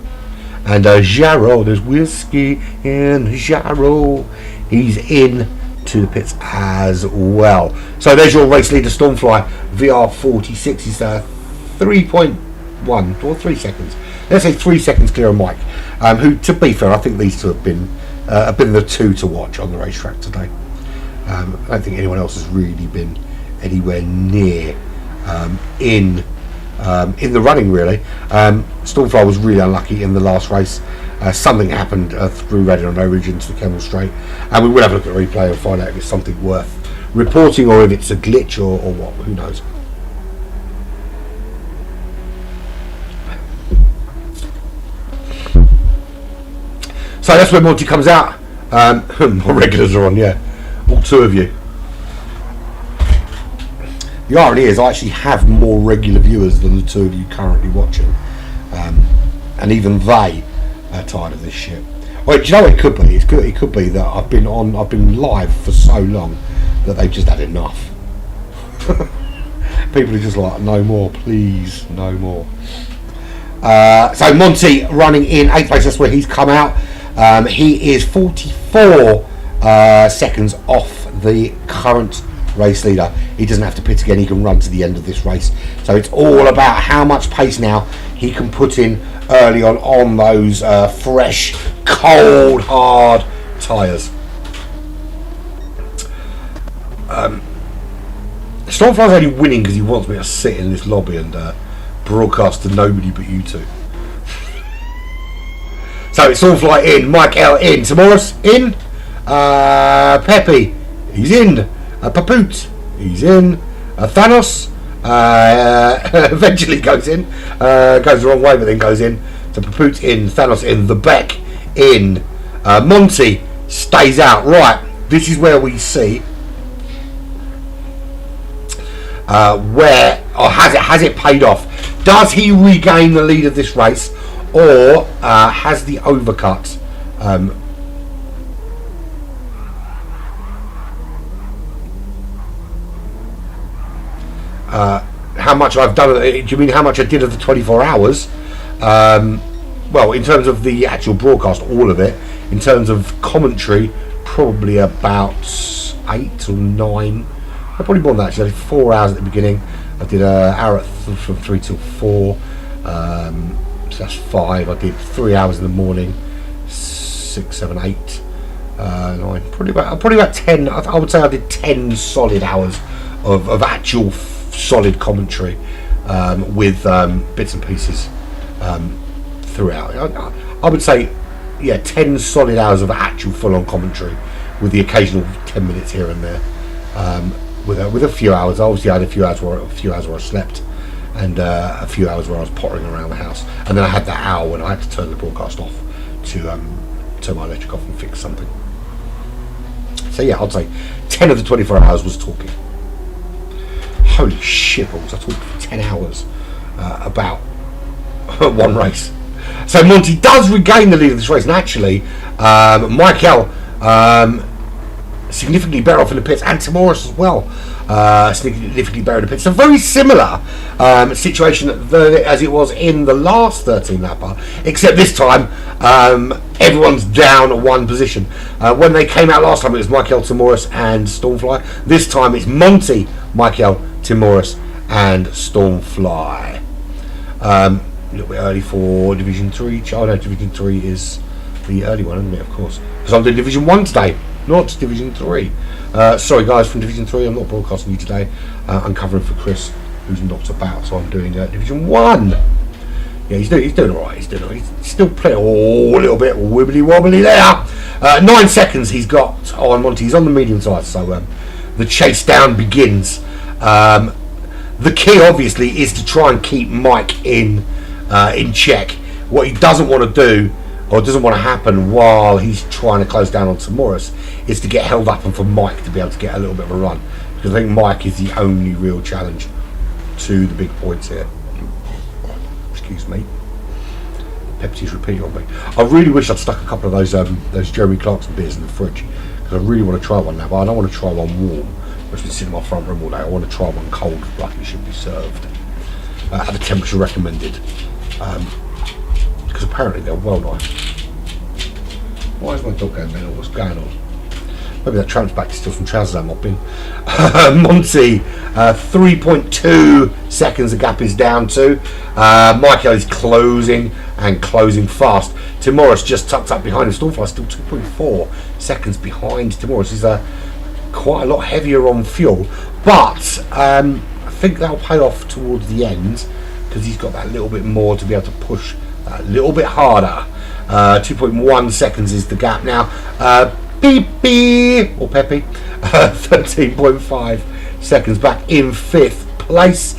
And Jarro, there's whiskey in Jarro. He's in to the pits as well. So there's your race leader, Stormfly. VR46 is 3.1 or 3 seconds. Let's say 3 seconds clear of Mike. Who, to be fair, I think these two have been the two to watch on the racetrack today. I don't think anyone else has really been anywhere near in the running, really. Stormfly was really unlucky in the last race. Something happened through Reading on origin to the Kemmel Straight, and we will have a look at the replay and find out if it's something worth reporting or if it's a glitch or what. Who knows? So that's where Monty comes out. My regulars are on, yeah, all two of you. The irony is I actually have more regular viewers than the two of you currently watching, and even they are tired of this shit. Well, do you know what it could be? It could be that I've been live for so long that they've just had enough. People are just like, no more, please, no more. So Monty running in 8th place. That's where he's come out. He is 44 seconds off the current race leader. He doesn't have to pit again. He can run to the end of this race. So it's all about how much pace now he can put in early on those fresh, cold, hard tyres. Stormfly's only winning because he wants me to sit in this lobby and broadcast to nobody but you two. So it's Stormfly in, Mike L in, Tamoris in, Pepe, he's in, Paput, he's in, Thanos, eventually goes in, goes the wrong way but then goes in, so Paput in, Thanos in, the Beck in, Monty stays out. Right, this is where we see where, or has it paid off? Does he regain the lead of this race, or has the overcut how much I've done? Do you mean how much I did of the 24 hours? Well, in terms of the actual broadcast, all of it. In terms of commentary, probably about 8 or 9. Probably more than that. Actually, I did 4 hours at the beginning. I did an hour from 3 till 4. So that's 5. I did 3 hours in the morning. 6, 7, 8, 9. Probably about 10. I would say I did 10 solid hours of actual solid commentary with bits and pieces throughout. I would say, yeah, 10 solid hours of actual full-on commentary with the occasional 10 minutes here and there. With a few hours, obviously I had a few hours where I slept, and a few hours where I was pottering around the house, and then I had that hour when I had to turn the broadcast off to turn my electric off and fix something. So yeah, I'd say 10 of the 24 hours was talking. Holy shit balls, I talked for 10 hours about one race. So Monty does regain the lead of this race, and actually Michael significantly better off in the pits, and Tamoris as well, significantly better in the pits. It's a very similar situation as it was in the last 13 lapper, except this time everyone's down one position. When they came out last time, it was Michael, Tamoris and Stormfly. This time it's Monty, Michael, Tamoris and Stormfly. A little bit early for Division 3. Oh no, Division 3 is the early one, isn't it? Of course, because I'm doing Division 1 today, not Division 3. Sorry guys from Division 3, I'm not broadcasting you today. I'm covering for Chris, who's not about, so I'm doing Division 1. Yeah, he's doing alright. He's still playing a little bit wibbly wobbly there. 9 seconds he's got on Monty. He's on the medium side, so the chase down begins. The key obviously is to try and keep Mike in check. What he doesn't want to do, or doesn't want to happen while he's trying to close down on Tamoris, is to get held up and for Mike to be able to get a little bit of a run, because I think Mike is the only real challenge to the big points here. Excuse me, Pepsi's repeating on me. I really wish I'd stuck a couple of those Jeremy Clarkson beers in the fridge, because I really want to try one now, but I don't want to try one warm, which has been sitting in my front room all day. I want to try one cold, like it should be served at the temperature recommended, because apparently they're well nice. Why is my dog going mental? What's going on? Maybe that tramp's back to steal some trousers I'm mopping. Monty, 3.2 seconds the gap is down to. Michael is closing and closing fast. Tamoris just tucked up behind him. Stormfly still 2.4 seconds behind Tamoris. He's quite a lot heavier on fuel, but I think that'll pay off towards the end, because he's got that little bit more to be able to push a little bit harder. 2.1 seconds is the gap now. Pepe 13.5 seconds back in 5th place.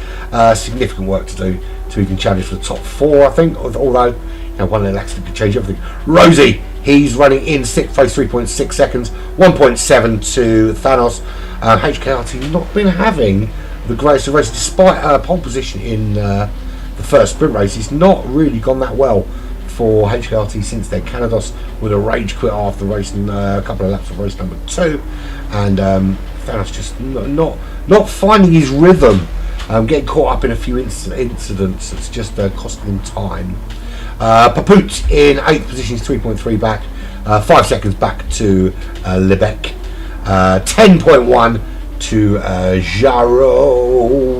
Significant work to do to even challenge for the top 4, I think, although one little accident could change everything. Rosie, he's running in 6th place, 3.6 seconds, 1.7 to Thanos. HKRT not been having the greatest of races, despite pole position in the first sprint race. He's not really gone that well for HKRT since then. Canados with a rage quit after racing a couple of laps of race number 2, and Thanos just not finding his rhythm, getting caught up in a few incidents that's just costing him time. Paput in 8th position, 3.3 back, 5 seconds back to Lebec, 10.1 to Jaro,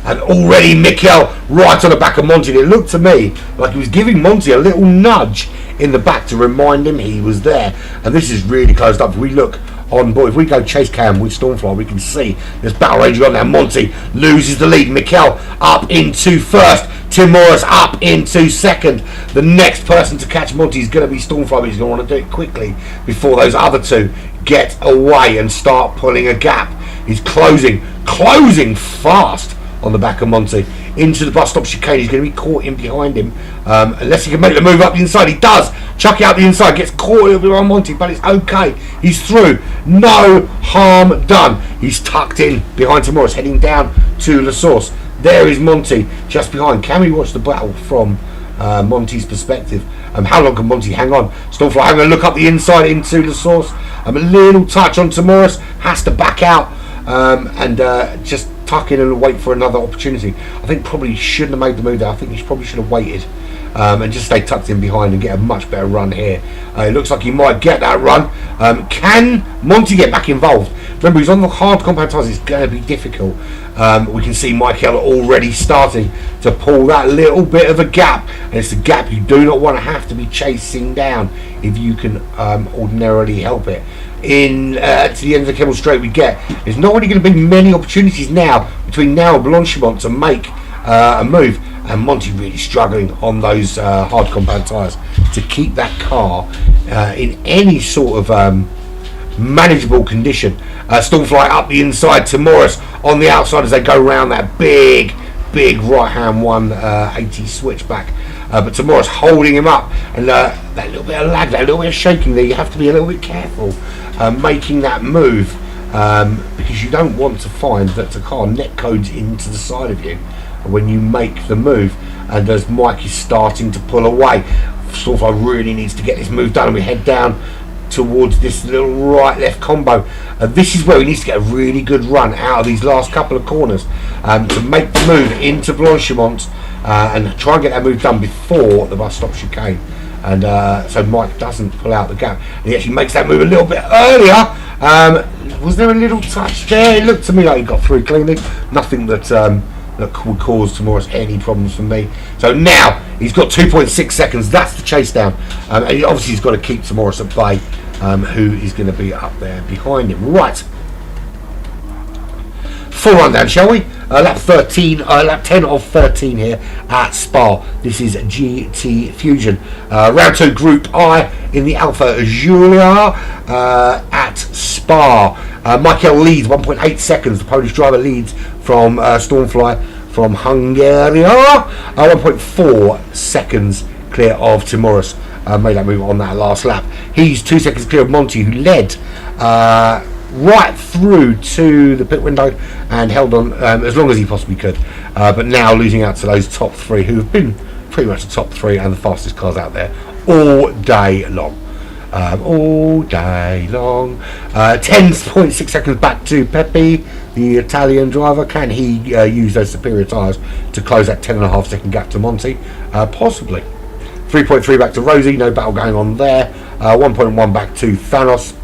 and already Mikel right on the back of Monty. It looked to me like he was giving Monty a little nudge in the back to remind him he was there. And this is really closed up. If we look on board, if we go chase cam with Stormfly, we can see there's battle raging on now. Monty loses the lead. Mikel up into 1st. Tim Morris up into 2nd. The next person to catch Monty is going to be Stormfly, but he's going to want to do it quickly before those other two get away and start pulling a gap. He's closing fast on the back of Monty into the bus stop chicane. He's going to be caught in behind him, unless he can make the move up the inside. He does chuck it out the inside, gets caught a little bit on Monty, but it's okay, he's through, no harm done. He's tucked in behind Tim Morris, heading down to La Source. There is Monty just behind. Can we watch the battle from Monty's perspective? How long can Monty hang on? Stormfly having a look up the inside into La Source. A little touch on Tim Morris, has to back out and just tuck in and wait for another opportunity. I think probably he shouldn't have made the move there. I think he probably should have waited and just stay tucked in behind and get a much better run here. It looks like he might get that run. Can Monty get back involved? Remember, he's on the hard compound tyres. It's going to be difficult. We can see Michael already starting to pull that little bit of a gap, and it's a gap you do not want to have to be chasing down if you can ordinarily help it. To the end of the Kemmel Straight we get, there's not really going to be many opportunities now between now and Blanchimont to make a move, and Monty really struggling on those hard compound tyres to keep that car in any sort of manageable condition. Stormfly up the inside to Morris on the outside as they go around that big right hand 180 switchback, but Morris holding him up, and that little bit of lag, that little bit of shaking there, you have to be a little bit careful making that move, because you don't want to find that the car net codes into the side of you when you make the move. And as Mike is starting to pull away, Stormfly really needs to get this move done, and we head down towards this little right left combo. This is where he needs to get a really good run out of these last couple of corners to make the move into Blanchimont and try and get that move done before the bus stop chicane. And so Mike doesn't pull out the gap, and he actually makes that move a little bit earlier. Was there a little touch there? It looked to me like he got through cleanly. Nothing that would cause Morris any problems for me. So now he's got 2.6 seconds. That's the chase down, and obviously he's got to keep Morris at bay, who is going to be up there behind him. Right, full rundown, shall we? Lap 10 of 13 here at Spa. This is GTFusion. Round 2, Group I in the Alfa Giulia at Spa. Michael leads 1.8 seconds. The Polish driver leads from Stormfly from Hungary. 1.4 seconds clear of Tim Morris. Made that move on that last lap. He's 2 seconds clear of Monty, who led right through to the pit window and held on as long as he possibly could, but now losing out to those top 3 who have been pretty much the top 3 and the fastest cars out there all day long. 10.6 seconds back to Pepe, the Italian driver. Can he use those superior tyres to close that 10.5 second gap to Monty? Possibly. 3.3 back to Rosie, no battle going on there. 1.1 back to Thanos.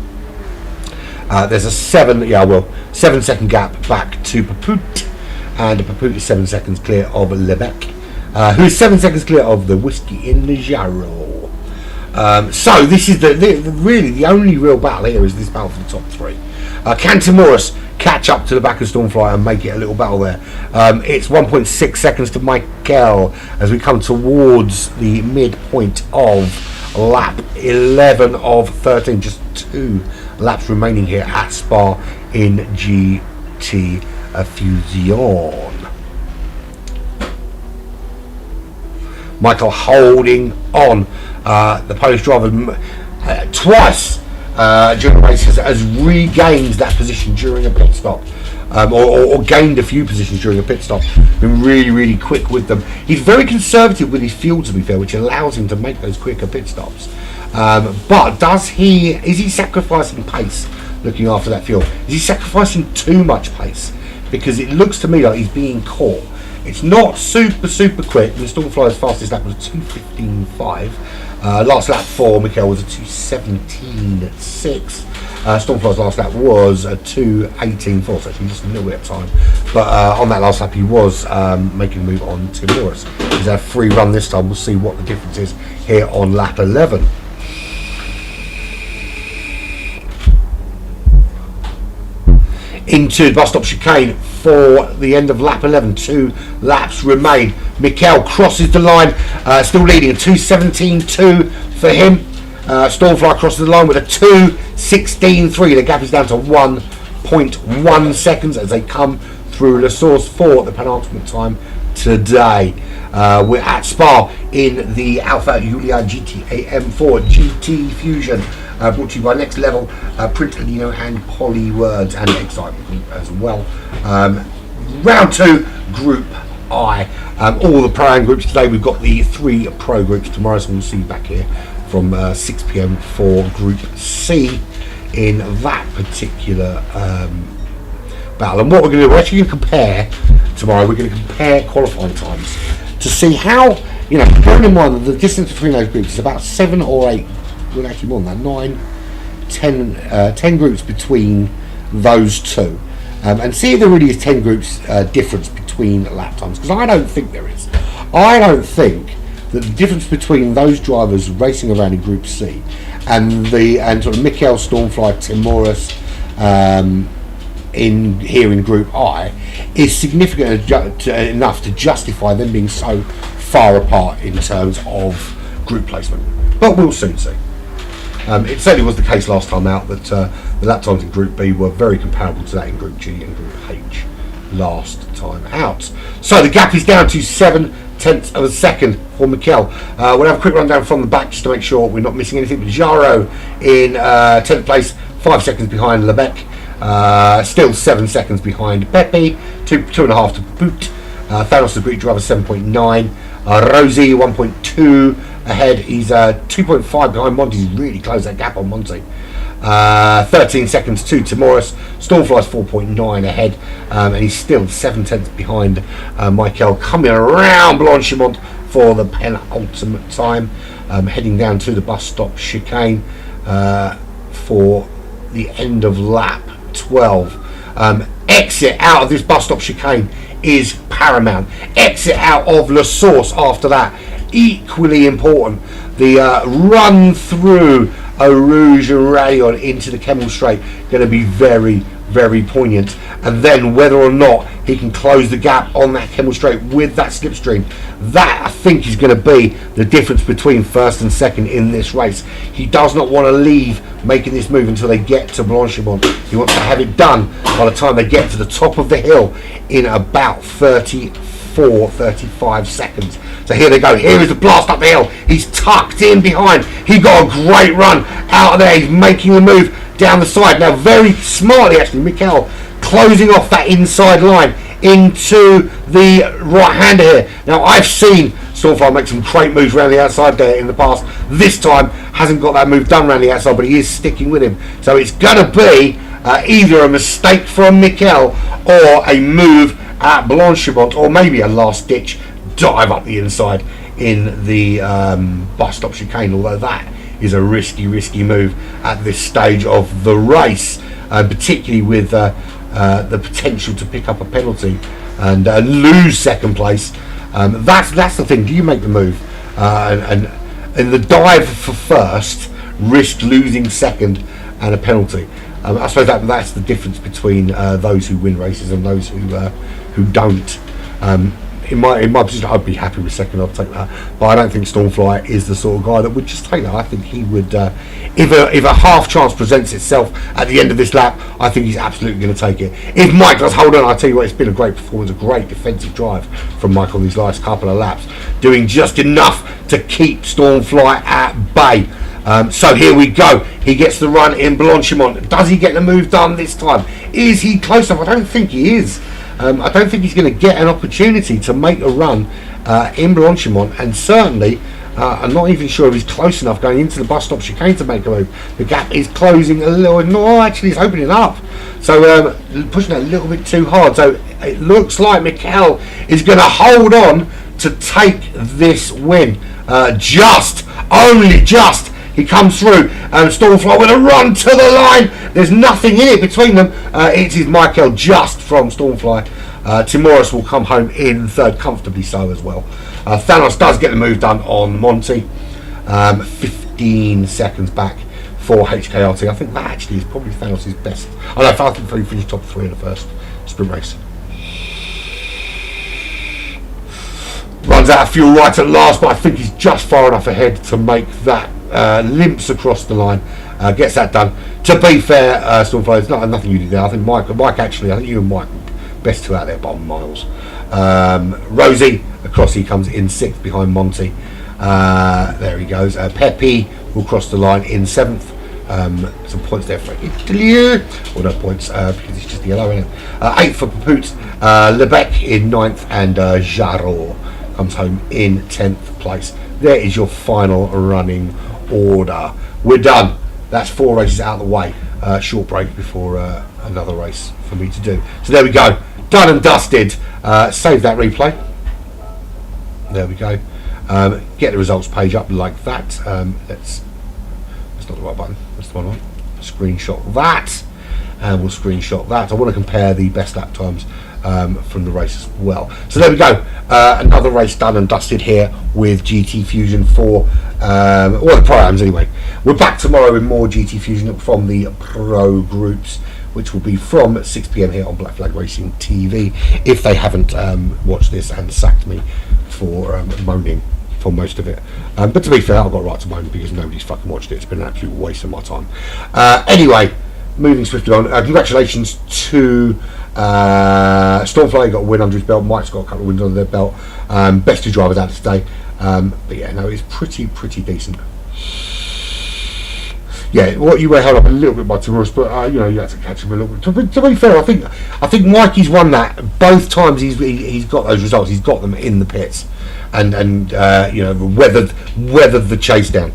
There's a 7 second gap back to Paput, and Paput is 7 seconds clear of Lebec, who is 7 seconds clear of the Whiskey in the Jarro. So this is really the only real battle here is this battle for the top three. Can Timoris catch up to the back of Stormfly and make it a little battle there? It's 1.6 seconds to Michael as we come towards the midpoint of lap 11 of 13. Just 2 laps remaining here at Spa in GTFusion. Michael holding on. The Polish driver twice during the race has regained that position during a pit stop, or gained a few positions during a pit stop. Been really quick with them. He's very conservative with his fuel, to be fair, which allows him to make those quicker pit stops. But is he sacrificing pace looking after that fuel? Is he sacrificing too much pace? Because it looks to me like he's being caught. It's not super quick. The Stormfly's fastest lap was 2:15.5. Last lap for Mikel was a 2:17.6. Stormfly's last lap was a 2:18.4, so actually just a little bit of time. But on that last lap, he was making a move on Timoris. He's had a free run this time. We'll see what the difference is here on lap 11. Into the bus stop chicane for the end of lap 11. 2 laps remain. Mikel crosses the line, still leading a 2:17.2 for him. Stormfly crosses the line with a 2:16.3. The gap is down to 1.1 seconds as they come through La Source for the penultimate time today. We're at Spa in the Alpha Giulia GT-AM4 GTFusion. Brought to you by Next Level, Print Adino and Polywords and Excitement Group as well. Round 2, Group I. All the Pro-Am groups today. We've got the 3 Pro groups tomorrow, so we'll see you back here from 6 PM for Group C in that particular battle. And what we're going to do, we're actually going to compare tomorrow. We're going to compare qualifying times to see how, bearing in mind that the distance between those groups is about 7 or 8. Well, actually more than that, 9, 10 groups between those two, and see if there really is 10 groups difference between lap times, because I don't think there is. I don't think that the difference between those drivers racing around in Group C and sort of Mikel, Stormfly, Timoris in Group I is significant enough to justify them being so far apart in terms of group placement. But we'll soon see. It certainly was the case last time out that the lap times in Group B were very comparable to that in Group G and Group H last time out. So the gap is down to 0.7 of a second for Mikel. We'll have a quick run down from the back just to make sure we're not missing anything. Jaro in 10th place, 5 seconds behind Lebec. Still 7 seconds behind Pepe, 2.5 to boot. Thanos, the Greek driver, 7.9. Rosie, 1.2 ahead. He's 2.5 behind Monty. He's really closed that gap on Monty. 13 seconds to Timoris. Stormfly's 4.9 ahead, and he's still 7/10 behind Michael. Coming around Blanchimont for the penultimate time, heading down to the bus stop chicane for the end of lap 12. Exit out of this bus stop chicane is paramount. Exit out of La Source after that, equally important. The run through Eau Rouge and Rayon into the Kemmel Straight going to be very, very poignant. And then whether or not he can close the gap on that Kemmel Straight with that slipstream, that I think is going to be the difference between first and second in this race. He does not want to leave making this move until they get to Blanchimont. He wants to have it done by the time they get to the top of the hill in about 34-35 seconds. So here they go. Here is the blast up the hill. He's tucked in behind. He got a great run out of there. He's making the move down the side. Now very smartly actually, Mikel closing off that inside line into the right-hander here. Now I've seen Stormfly make some great moves around the outside there in the past. This time hasn't got that move done around the outside, but he is sticking with him. So it's going to be either a mistake from Mikel or a move at Blanchimont, or maybe a last-ditch dive up the inside in the bus stop chicane, although that is a risky move at this stage of the race, particularly with the potential to pick up a penalty and lose second place. That's the thing. Do you make the move in the dive for first, risked losing second and a penalty. I suppose that's the difference between those who win races and those who don't. In my position, I'd be happy with second. I'd take that, but I don't think Stormfly is the sort of guy that would just take that. I think he would, if a half chance presents itself at the end of this lap, I think he's absolutely going to take it. If Mike does hold on, I tell you what, it's been a great performance, a great defensive drive from Mike on these last couple of laps, doing just enough to keep Stormfly at bay. So here we go. He gets the run in Blanchimont. Does he get the move done this time? Is he close enough? I don't think he is. I don't think he's going to get an opportunity to make a run in Blanchimont, and certainly I'm not even sure if he's close enough going into the bus stop chicane to make a move. The gap is closing a little. No, actually it's opening up. So pushing it a little bit too hard. So it looks like Mikel is going to hold on to take this win. Only just. He comes through, and Stormfly with a run to the line. There's nothing in it between them. It is Michael just from Stormfly. Timoris will come home in third, comfortably so as well. Thanos does get the move done on Monty. 15 seconds back for HKRT. I think that actually is probably Thanos' best. I think he finished top 3 in the first sprint race. Runs out of fuel right at last, but I think he's just far enough ahead to make that. Limps across the line, gets that done. To be fair, Stormfly, there's nothing you did there. I think Mike actually, I think you and Mike best two out there by miles. Rosie across, he comes in 6th behind Monty. There he goes. Pepe will cross the line in 7th. Some points there for Italy. Well, no points because it's just yellow, isn't it? 8th for Paput. Lebec in 9th, and Jarro comes home in 10th place. There is your final running order. We're done. That's 4 races out of the way. Short break before another race for me to do. So there we go. Done and dusted. Save that replay. There we go. Get the results page up like that. That's not the right button. That's the one on. Screenshot that. And we'll screenshot that. I want to compare the best lap times from the race as well. So there we go. Another race done and dusted here with GTFusion for the Pro-Ams anyway. We're back tomorrow with more GTFusion from the Pro groups, which will be from 6 PM here on Black Flag Racing TV, if they haven't watched this and sacked me for moaning for most of it. But to be fair, I've got a right to moan because nobody's fucking watched it. It's been an absolute waste of my time. Anyway, moving swiftly on. Congratulations to Stormfly, got a win under his belt. Mike's got a couple of wins under their belt. Best 2 drivers out today. But yeah, no, it's pretty decent. Yeah, what you were held up a little bit by Timoris, but you had to catch him a little bit. To be fair, I think Mikey's won that both times. He's got those results. He's got them in the pits, and weathered the chase down.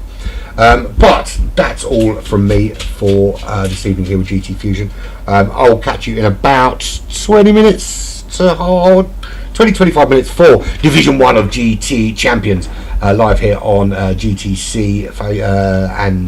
But that's all from me for this evening here with GTFusion. I'll catch you in about 20 minutes to 20-25 minutes for Division 1 of GT Champions live here on GTC and